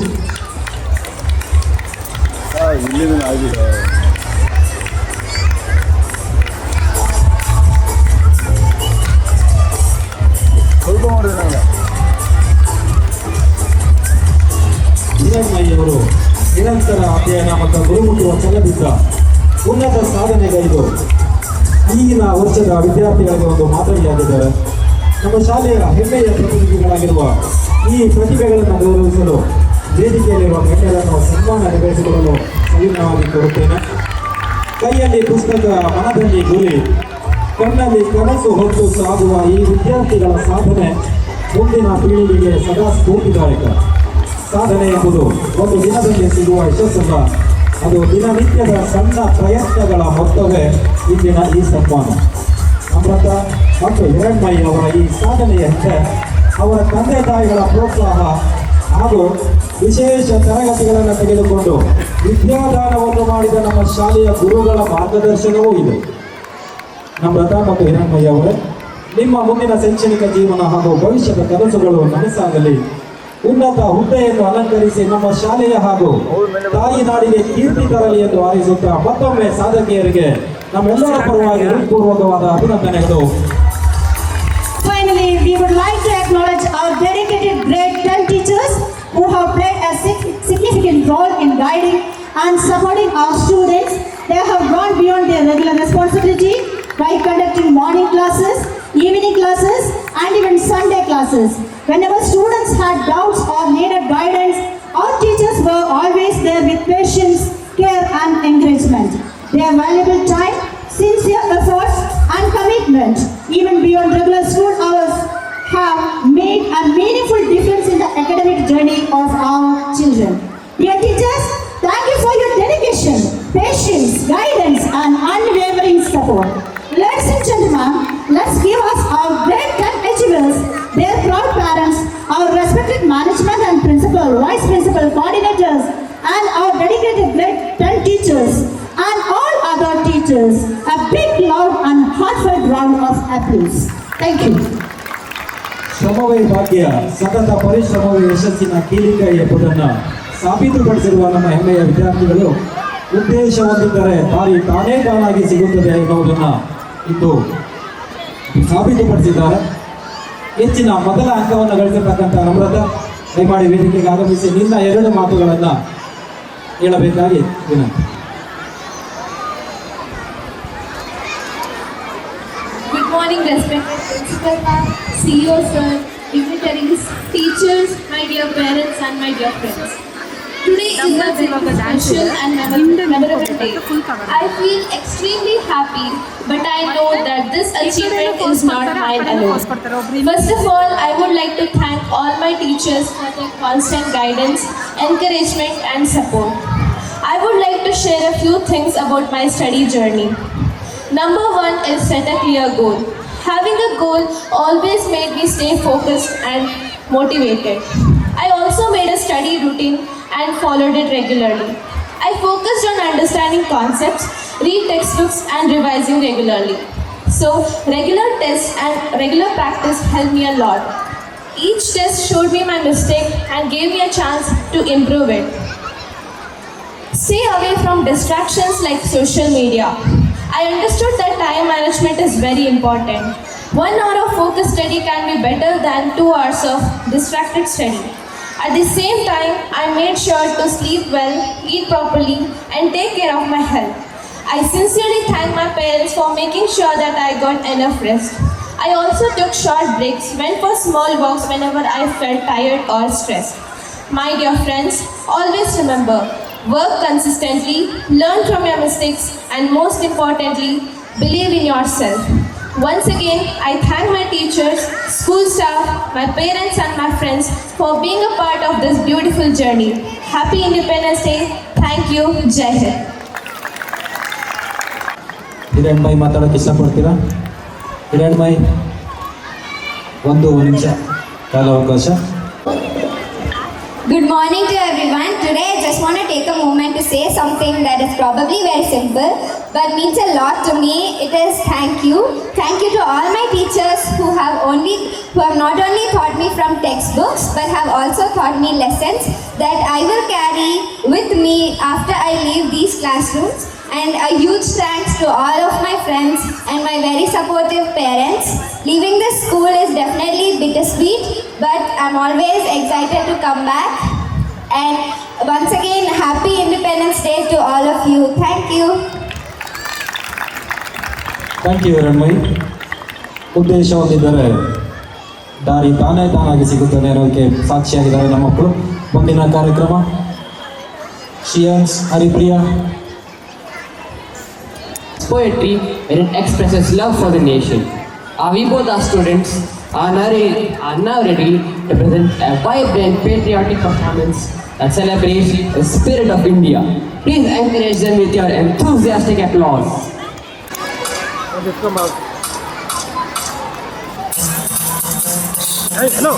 ಇಲ್ಲಿನ ಆಗಿದೆ. ಸ್ವಲ್ಪ ಮಾಡಿದ್ರಲ್ಲ. ಹಿರಣ್ಮಯ್ಯವರು ನಿರಂತರ ಅಧ್ಯಯನ ಮತ್ತು ಗುರುಮುಟ್ಟುವ ಛಲದಿಂದ ಉನ್ನತ ಸಾಧನೆಗೈದು ಈಗಿನ ವರ್ಷದ ವಿದ್ಯಾರ್ಥಿಗಳಿಗೆ ಒಂದು ಮಾದರಿಯಾಗಿದ್ದಾರೆ. ನಮ್ಮ ಶಾಲೆಯ ಹೆಮ್ಮೆಯ ಪ್ರತಿನಿಧಿಗಳಾಗಿರುವ ಈ ಪ್ರತಿಭೆಗಳನ್ನು ಗೌರವಿಸಲು ವೇದಿಕೆಯಲ್ಲಿರುವ ಗಣ್ಯರನ್ನು ಸನ್ಮಾನ ನೆರವೇರಿಸಿಕೊಳ್ಳಲು ಸವಿನಯವಾಗಿ ಕೋರುತ್ತೇನೆ. ಕೈಯಲ್ಲಿ ಪುಸ್ತಕ, ಮನದಲ್ಲಿ ಗುರಿ, ಕಣ್ಣಲ್ಲಿ ಕನಸು ಹೊತ್ತು ಸಾಗುವ ಈ ವಿದ್ಯಾರ್ಥಿಗಳ ಸಾಧನೆ ಮುಂದಿನ ಪೀಳಿಗೆಗೆ ಸದಾ ಸ್ಫೂರ್ತಿದಾಯಕ. ಸಾಧನೆ ಎಂಬುದು ಒಂದು ದಿನದಲ್ಲಿ ಸಿಗುವ ಯಶಸ್ಸಲ್ಲ, ಅದು ದಿನನಿತ್ಯದ ಸಣ್ಣ ಪ್ರಯತ್ನಗಳ ಮೊತ್ತವೇ ಇಂದಿನ ಈ ಸನ್ಮಾನ. ನಮ್ರತಾ ಮತ್ತು ಹಿರಣ್ಮಯಿ ಅವರ ಈ ಸಾಧನೆಯ ಹಿಂದೆ ಅವರ ತಂದೆ ತಾಯಿಗಳ ಪ್ರೋತ್ಸಾಹ ಹಾಗೂ ವಿಶೇಷ ತರಗತಿಗಳನ್ನು ತೆಗೆದುಕೊಂಡು ವಿದ್ಯಾದಾನವನ್ನು ಮಾಡಿದ ನಮ್ಮ ಶಾಲೆಯ ಗುರುಗಳ ಮಾರ್ಗದರ್ಶನವೂ ಇದೆ. ನಮ್ರತಾ ಮತ್ತು ಹಿರಣ್ಮಯಿ ಅವರೇ, ನಿಮ್ಮ ಮುಂದಿನ ಶೈಕ್ಷಣಿಕ ಜೀವನ ಹಾಗೂ ಭವಿಷ್ಯದ ಕನಸುಗಳು ನನಸಾಗಲಿ. ಉನ್ನತ ಹುದ್ದೆಯನ್ನು ಅಲಂಕರಿಸಿ ನಮ್ಮ ಶಾಲೆಯ ಹಾಗೂ ತಾಯಿ ನಾಡಿಗೆ ಕೀರ್ತಿ ತರಲಿ ಎಂದು ಹಾರೈಸುತ್ತಾ ಮತ್ತೊಮ್ಮೆ ಸಾಧಕಿಯರಿಗೆ ನಮ್ಮೆಲ್ಲರ ಪರವಾಗಿ ಹೃತ್ಪೂರ್ವಕವಾದ ಅಭಿನಂದನೆಗಳು. Finally, we would like to acknowledge our dedicated grade 10 teachers who have played a significant role in guiding and supporting our students. They have gone beyond their regular responsibility by conducting morning classes, evening classes and even Sunday classes. Whenever students had doubts or needed guidance, our teachers were always there with patience, care and encouragement. Their valuable time, sincere efforts and commitment, even beyond regular school hours, have made a meaningful difference in the academic journey of our children. Dear teachers, thank you for your dedication, patience, guidance and great 10 teachers and all other teachers a big, loud and heartfelt round of applause. Thank you. ಶ್ರಮವೇ ಭಾಗ್ಯ, ಸತತ ಪರಿಶ್ರಮವೇ ಯಶಸ್ಸಿನ ಕೀಲಿಕ ಎಂಬುದನ್ನು ಸಾಬೀತುಪಡಿಸಿರುವ ನಮ್ಮ ಹೆಮ್ಮೆಯ ವಿದ್ಯಾರ್ಥಿಗಳು ಉದ್ದೇಶ ಹೊಂದಿದ್ದರೆ ದಾರಿ ತಾನೇ ತಾನಾಗಿ ಸಿಗುತ್ತದೆ ಎನ್ನುವುದನ್ನು ಇಂದು ಸಾಬೀತುಪಡಿಸಿದ್ದಾರೆ. ಹೆಚ್ಚಿನ ಮೊದಲ ಅಂಕವನ್ನು ಗಳಿಸಿರ್ತಕ್ಕಂಥ ನಮ್ರತಾ, ದಯಮಾಡಿ ವೇದಿಕೆಗೆ ಆಗಮಿಸಿ ನಿನ್ನ 2 ಮಾತುಗಳನ್ನು ಹೇಳಬೇಕಾಗಿ ವಿನಂತಿ. Good morning, respected principal ma'am, CEO sir, dignitaries, teachers, my dear parents and my dear friends. Today is a very special and memorable day. I feel extremely happy, but I know that this achievement is not mine alone. First of all, I would like to thank all my teachers for their constant guidance, encouragement and support. I would like to share a few things about my study journey. Number 1 is set a clear goal. Having a goal always made me stay focused and motivated. I also made a study routine and followed it regularly. I focused on understanding concepts, read textbooks and revising regularly. So regular tests and regular practice helped me a lot. Each test showed me my mistake and gave me a chance to improve it. Stay away from distractions like social media. I understood that time management is very important. 1 hour of focused study can be better than 2 hours of distracted study. At the same time, I made sure to sleep well, eat properly, and take care of my health. I sincerely thank my parents for making sure that I got enough rest. I also took short breaks, went for small walks whenever I felt tired or stressed. My dear friends, always remember, work consistently, learn from your mistakes, and most importantly, believe in yourself. Once again, I thank my teachers, school staff, my parents and my friends for being a part of this beautiful journey. Happy Independence Day. Thank you. Jai Hind. Hiran Bhai ಮಾತಾಡೋಕ್ಕೆ ಇಷ್ಟಪಡ್ತೀರಾ? ಹಿರಣ್ ಭಾಯಿ 1 ನಿಮಿಷ ಕಾಲಾವಕಾಶ. Good morning to everyone. Today I just want to take a moment to say something that is probably very simple but means a lot to me. It is thank you. Thank you to all my teachers who have not only taught me from textbooks but have also taught me lessons that I will carry with me after I leave these classrooms. And a huge thanks to all of my friends and my very supportive parents. Leaving this school is definitely bittersweet, but I'm always excited to come back. And once again, happy Independence Day to all of you. Thank you. Thank you Hiran bhai. ಉದ್ದೇಶ ಹೊಂದಿದ್ದರೆ ದಾರಿ ತಾನೇ ತಾನಾಗಿ ಸಿಗುತ್ತದೆ ಅನ್ನೋದಕ್ಕೆ ಸಾಕ್ಷಿಯಾಗಿದ್ದಾರೆ ನಮ್ಮ ಮಕ್ಕಳು. ಮುಂದಿನ ಕಾರ್ಯಕ್ರಮ ಶ್ರೇಯನ್ಸ್, Haripriya. Poetry when it expresses love for the nation. We both are students are now ready to present a vibrant patriotic performance that celebrates the spirit of India. Please encourage them with your enthusiastic applause. Hey, hello.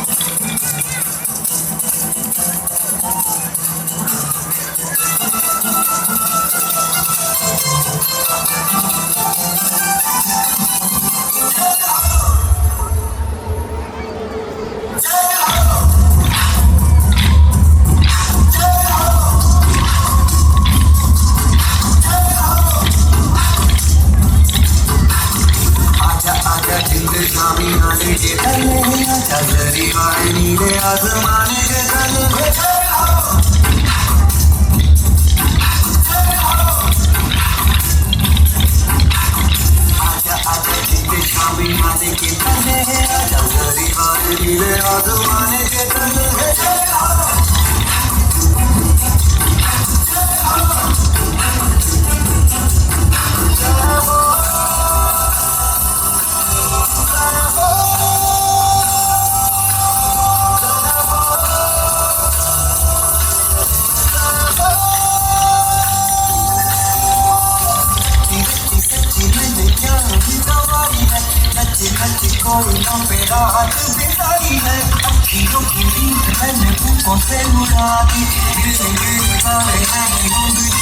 कोई न मेरा हाथ बिताई है अखियों की नींद मैंने तुमको से उड़ा दी दिल से गाने हैं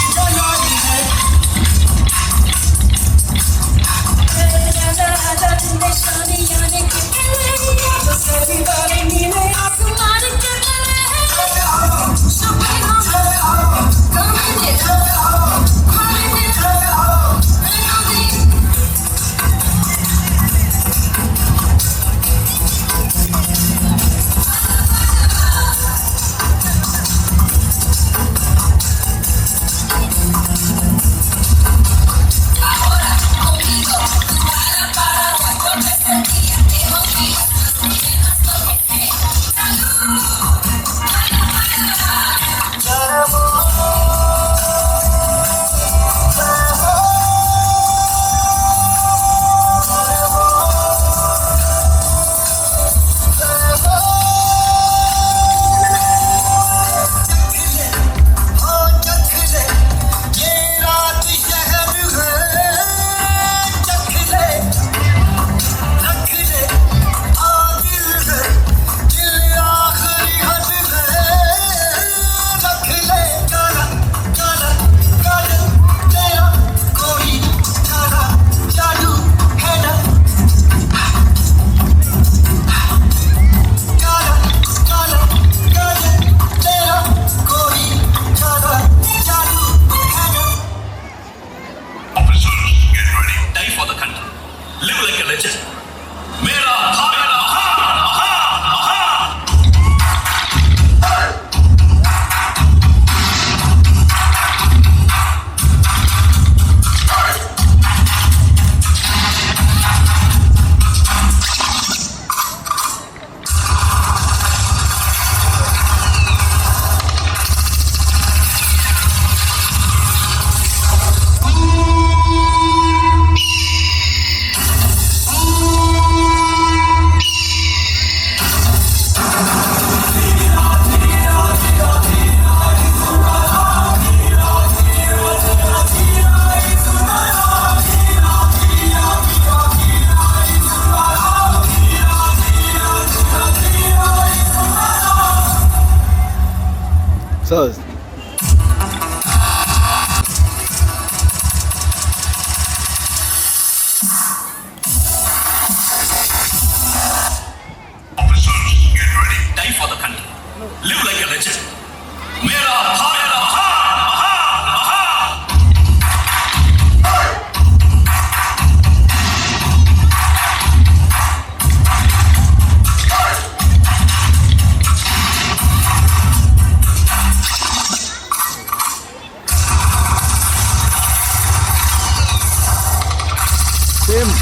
ಸೇಮ್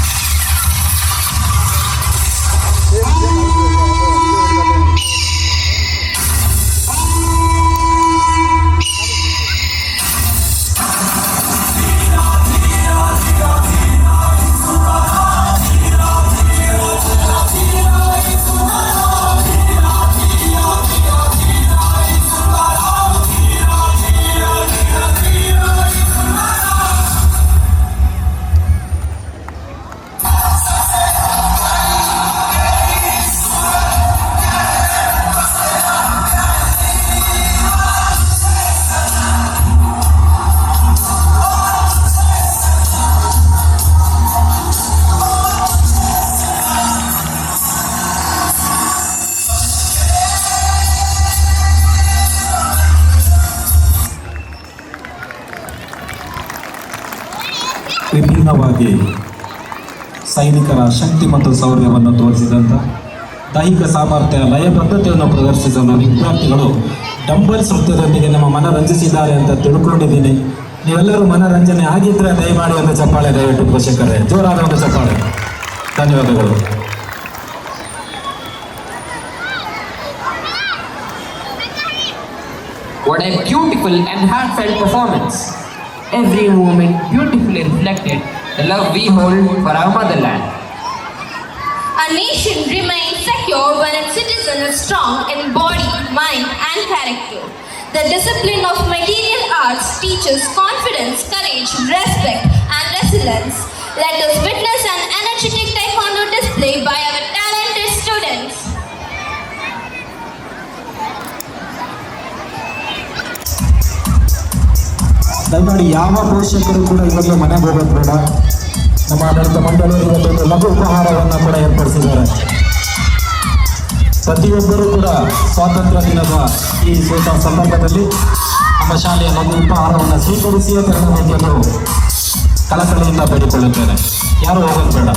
ವಿಭಿನ್ನವಾಗಿ ಸೈನಿಕರ ಶಕ್ತಿ ಮತ್ತು ಶೌರ್ಯವನ್ನು ತೋರಿಸಿದಂಥ ದೈಹಿಕ ಸಾಮರ್ಥ್ಯ ಲಯಬದ್ಧತೆಯನ್ನು ಪ್ರದರ್ಶಿಸಲು ವಿದ್ಯಾರ್ಥಿಗಳು ಡಂಬಲ್ಸ್ ನೃತ್ಯದೊಂದಿಗೆ ನಮ್ಮ ಮನರಂಜಿಸಿದ್ದಾರೆ ಅಂತ ತಿಳ್ಕೊಂಡಿದ್ದೀನಿ. ನೀವೆಲ್ಲರೂ ಮನರಂಜನೆ ಆಗಿದ್ದರೆ ದಯಮಾಡಿ ಒಂದು ಚಪ್ಪಾಳೆ ದಯವಿಟ್ಟು ಪೋಷಕರೇ, ಜೋರಾದ ಒಂದು ಚಪ್ಪಾಳೆ. ಧನ್ಯವಾದಗಳು. What a beautiful and heartfelt performance. Every movement beautifully reflected the love we hold for our motherland. A nation remains secure when its citizens are strong in body, mind and character. The discipline of material arts teaches confidence, courage, respect and resilience. Let us witness an energetic taekwondo display by our talented students. ದಯಮಾಡಿ ಯಾವ ಪೋಷಕರು ಕೂಡ ಇವತ್ತು ಮನೆಗೆ ಹೋಗೋದು ಬೇಡ. ನಮ್ಮ ಆಡಳಿತ ಮಂಡಳಿಯವರು ಇವತ್ತೊಂದು ಲಘು ಉಪಹಾರವನ್ನು ಕೂಡ ಏರ್ಪಡಿಸಿದ್ದಾರೆ. ಪ್ರತಿಯೊಬ್ಬರೂ ಕೂಡ ಸ್ವಾತಂತ್ರ್ಯ ದಿನದ ಈ ಸಂದರ್ಭದಲ್ಲಿ ನಮ್ಮ ಶಾಲೆಯ ಲಘು ಉಪಹಾರವನ್ನು ಸ್ವೀಕರಿಸಿಯೇ ತೆರಳಬೇಕೆಂದು ಕಳಕಳಿಯಿಂದ ಬೇಡಿಕೊಳ್ಳುತ್ತೇನೆ. ಯಾರು ಹೋಗೋದು ಬೇಡ.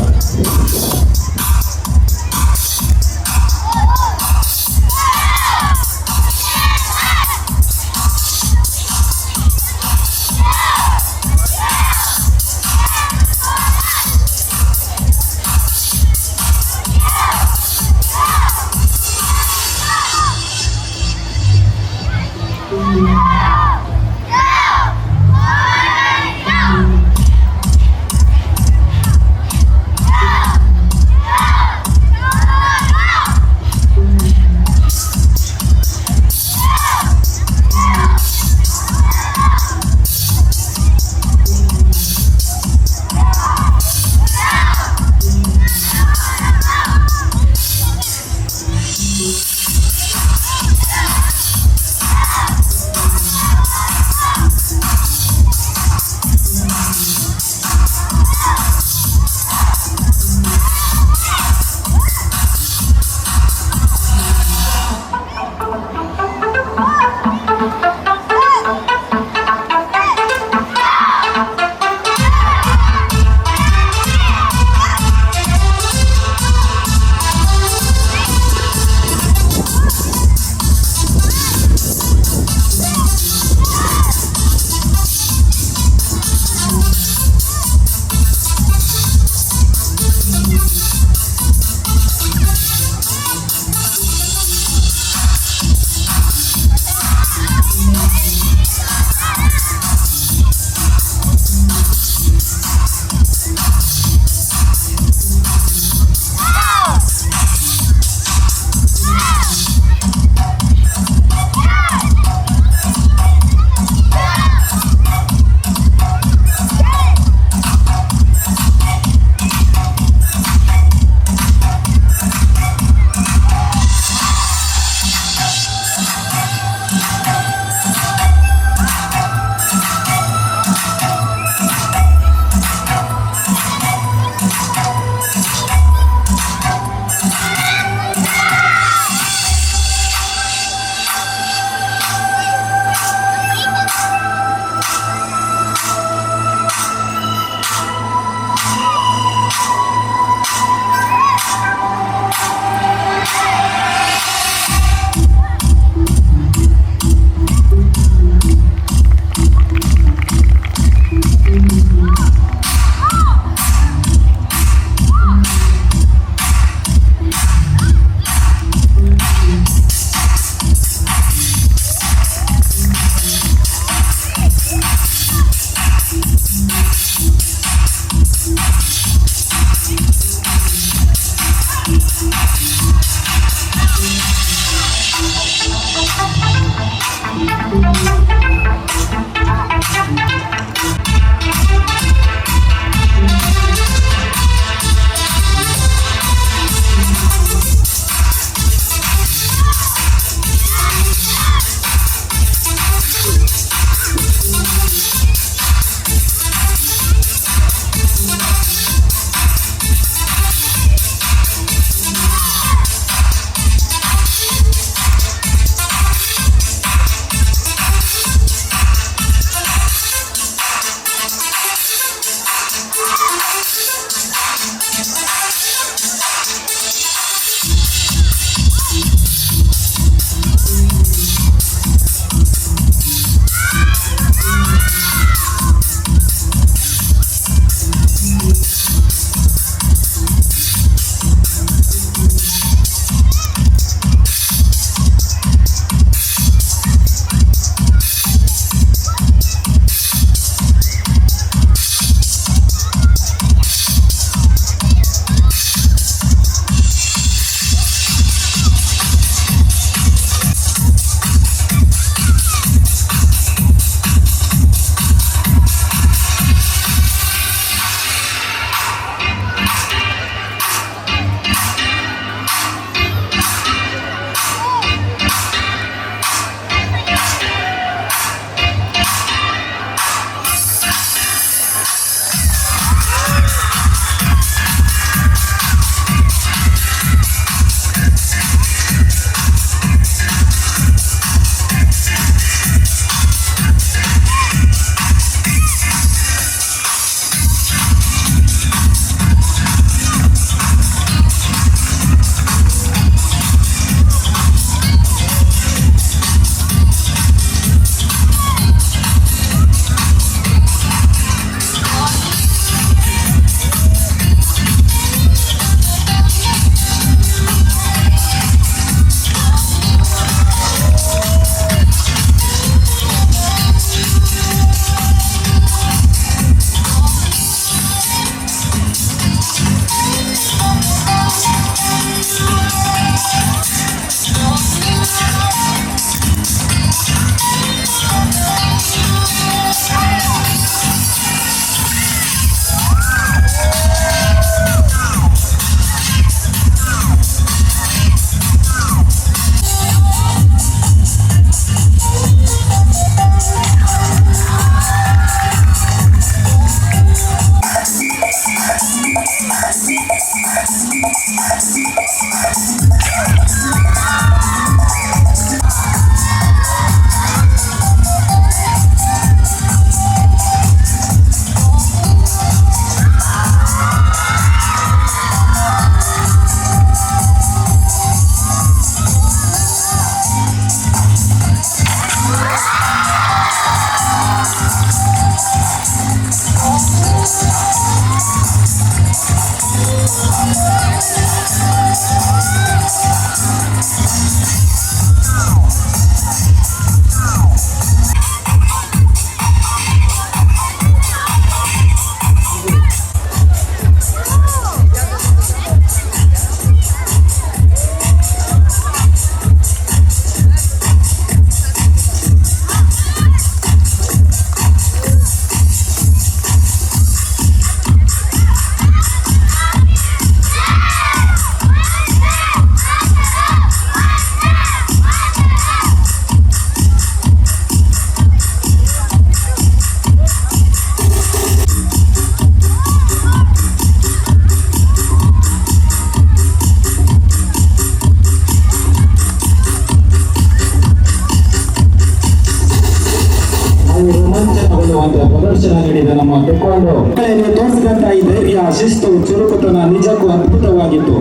ನೀಡಿದ ನಮ್ಮ ತೆಕ್ಕೊಂಡು ನೀವು ತೋರಿಸಿದಂತ ಈ ಧೈರ್ಯ, ಶಿಸ್ತು, ಚುರುಕುತನ ನಿಜಕ್ಕೂ ಅದ್ಭುತವಾಗಿತ್ತು.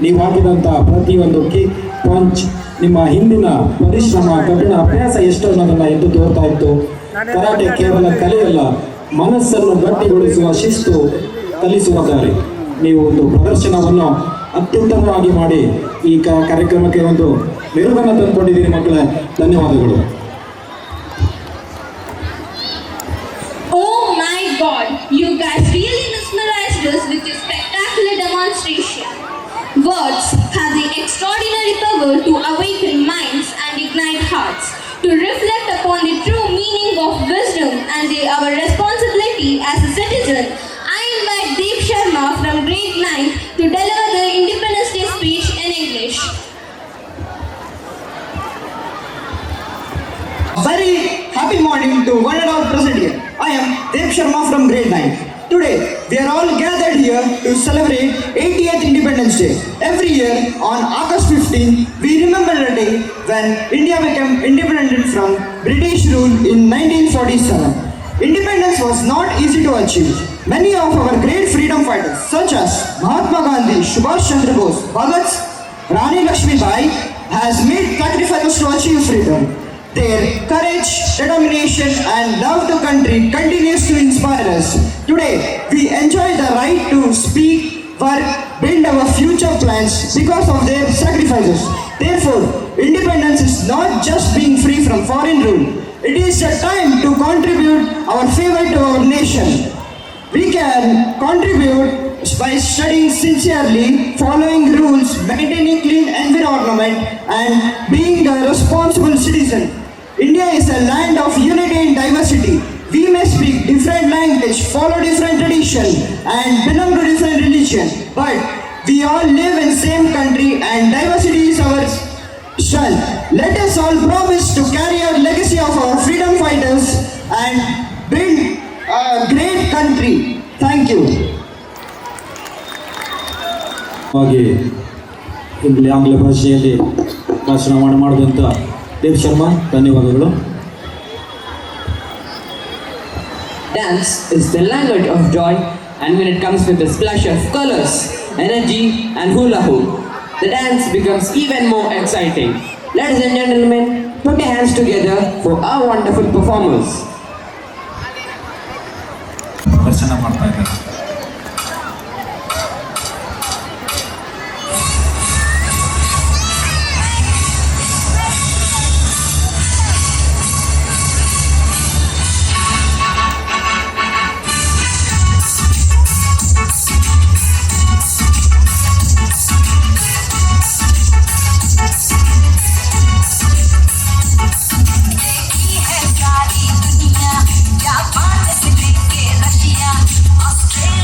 ನೀವು ಹಾಕಿದಂತ ಪ್ರತಿಯೊಂದು ಕಿಕ್, ಪಂಚ್, ನಿಮ್ಮ ಹಿಂದಿನ ಪರಿಶ್ರಮ, ಕಠಿಣ ಅಭ್ಯಾಸ ಎಷ್ಟು ಅನ್ನೋದನ್ನ ಎದ್ದು ತೋರ್ತಾ ಇತ್ತು. ಕರಾಟೆ ಕೇವಲ ಕಲೆಯಲ್ಲ, ಮನಸ್ಸನ್ನು ಗಟ್ಟಿಗೊಳಿಸುವ ಶಿಸ್ತು ಕಲಿಸುವ ದಾರಿ. ನೀವು ಒಂದು ಪ್ರದರ್ಶನವನ್ನು ಅತ್ಯುತ್ತಮವಾಗಿ ಮಾಡಿ ಈ ಕಾರ್ಯಕ್ರಮಕ್ಕೆ ಒಂದು ಮೆರುಗನ್ನು ತಂದುಕೊಂಡಿದ್ದೀರಿ ಮಕ್ಕಳೇ. ಧನ್ಯವಾದಗಳು. Oh my God, you guys really mesmerized us with your spectacular demonstration. Words have the extraordinary power to awaken minds and ignite hearts, to reflect upon the true meaning of wisdom and our responsibility as a citizen. I invite Deep Sharma from grade 9 to deliver the Independence Day speech in English. Very happy morning to one and all present here. I am Dev Sharma from grade 9. Today, we are all gathered here to celebrate 80th Independence Day. Every year on August 15, we remember the day when India became independent from British rule in 1947. Independence was not easy to achieve. Many of our great freedom fighters, such as Mahatma Gandhi, Subhash Chandra Bose, Bhagat, Rani Lakshmibai, has made sacrifices to achieve freedom. Their courage, determination and love to country continues to inspire us. Today, we enjoy the right to speak, work, build our future plans because of their sacrifices. Therefore, independence is not just being free from foreign rule. It is a time to contribute our favor to our nation. We can contribute by studying sincerely, following rules, maintaining clean environment and being a responsible citizen. India is a land of unity and diversity. We may speak different language, follow different tradition and belong to different religion, but we all live in same country and diversity is our strength. Let us all promise to carry out legacy of our freedom fighters and build a great country. Thank you. ಹಾಗೆ ಆಂಗ್ಲ ಭಾಷೆಯಲ್ಲಿ ಭಾಷಣ ಮಾಡಿದಂಥ ದೇವ್ ಶರ್ಮಾ, ಧನ್ಯವಾದಗಳು. Dance is the language of joy, and when it comes with a splash of colors, energy and hula hoop, the dance becomes even more exciting. Ladies and gentlemen, put your hands together for our wonderful performers. ಪ್ರದರ್ಶನ ಮಾಡ್ತಾ ಇದ್ದಾರೆ. दुनिया Japan से लेके Russia, Australia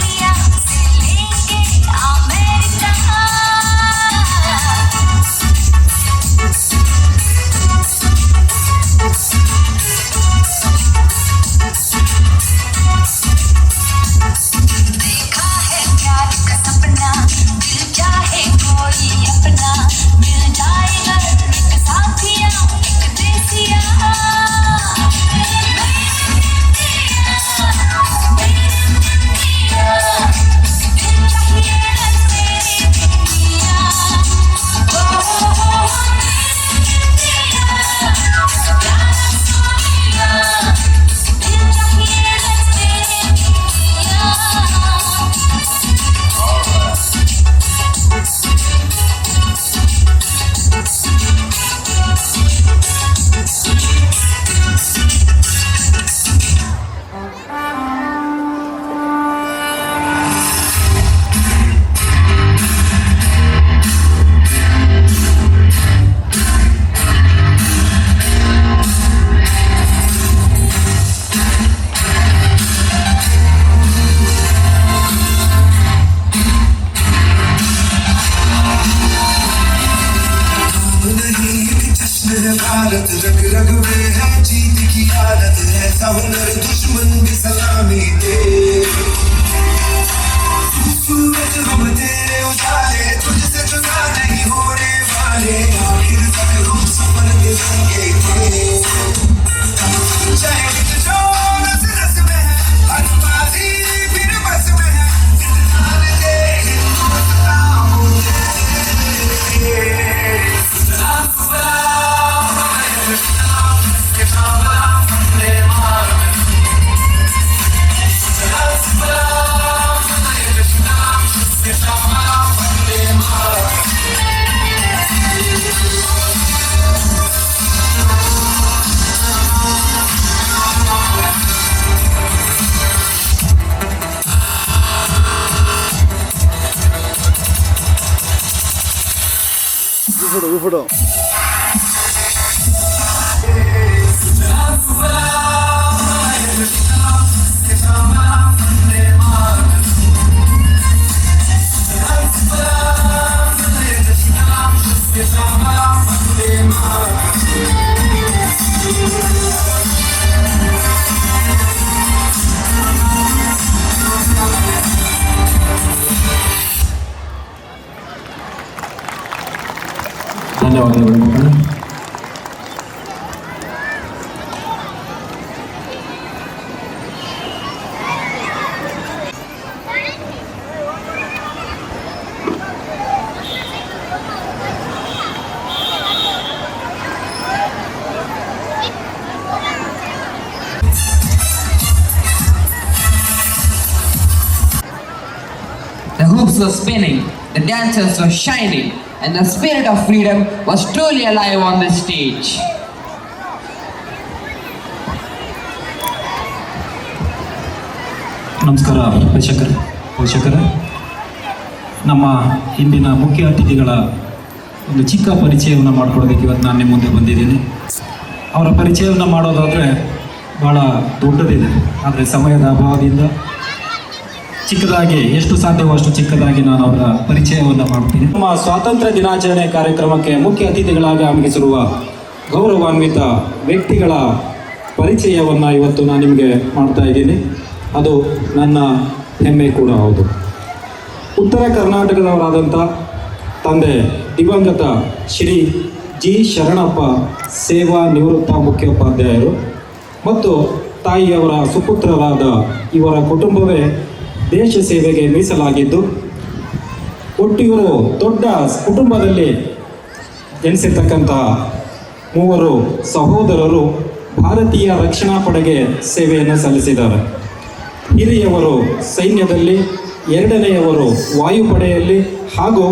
photo. ಧನ್ಯವಾದಗಳು ಮಕ್ಕಳೇ. The hoops were spinning, the dancers were shining, and the spirit of freedom was truly alive on this stage. ನಮಸ್ಕಾರ ಪೋಷಕರೇ, ನಮ್ಮ ಇಂದಿನ ಮುಖ್ಯ ಅತಿಥಿಗಳ ಒಂದು ಚಿಕ್ಕ ಪರಿಚಯವನ್ನು ಮಾಡಿಕೊಡೋದಕ್ಕೆ ಇವತ್ತು ನಾನು ನಿಮ್ಮ ಮುಂದೆ ಬಂದಿದ್ದೀನಿ. ಅವರ ಪರಿಚಯವನ್ನು ಮಾಡೋದಾದರೆ ಭಾಳ ದೊಡ್ಡದಿದೆ, ಆದರೆ ಸಮಯದ ಅಭಾವದಿಂದ ಚಿಕ್ಕದಾಗಿ ಎಷ್ಟು ಸಾಧ್ಯವೋ ಅಷ್ಟು ಚಿಕ್ಕದಾಗಿ ನಾನು ಅವರ ಪರಿಚಯವನ್ನು ಮಾಡ್ತೀನಿ. ನಮ್ಮ ಸ್ವಾತಂತ್ರ್ಯ ದಿನಾಚರಣೆ ಕಾರ್ಯಕ್ರಮಕ್ಕೆ ಮುಖ್ಯ ಅತಿಥಿಗಳಾಗಿ ಆಗಮಿಸಿರುವ ಗೌರವಾನ್ವಿತ ವ್ಯಕ್ತಿಗಳ ಪರಿಚಯವನ್ನು ಇವತ್ತು ನಾನು ನಿಮಗೆ ಮಾಡ್ತಾ ಇದ್ದೀನಿ. ಅದು ನನ್ನ ಹೆಮ್ಮೆ ಕೂಡ ಹೌದು. ಉತ್ತರ ಕರ್ನಾಟಕದವರಾದಂಥ ತಂದೆ ದಿವಂಗತ ಶ್ರೀ ಜಿ ಶರಣಪ್ಪ ಸೇವಾ ನಿವೃತ್ತ ಮುಖ್ಯೋಪಾಧ್ಯಾಯರು ಮತ್ತು ತಾಯಿಯವರ ಸುಪುತ್ರರಾದ ಇವರ ಕುಟುಂಬವೇ ದೇಶ ಸೇವೆಗೆ ಮೀಸಲಾಗಿದ್ದು, ಒಟ್ಟು ಇವರು ದೊಡ್ಡ ಕುಟುಂಬದಲ್ಲಿ ಜನಿಸಿರ್ತಕ್ಕಂತಹ 3 ಸಹೋದರರು ಭಾರತೀಯ ರಕ್ಷಣಾ ಪಡೆಗೆ ಸೇವೆಯನ್ನು ಸಲ್ಲಿಸಿದ್ದಾರೆ. ಹಿರಿಯವರು ಸೈನ್ಯದಲ್ಲಿ, 2ನೆಯವರು ವಾಯುಪಡೆಯಲ್ಲಿ ಹಾಗೂ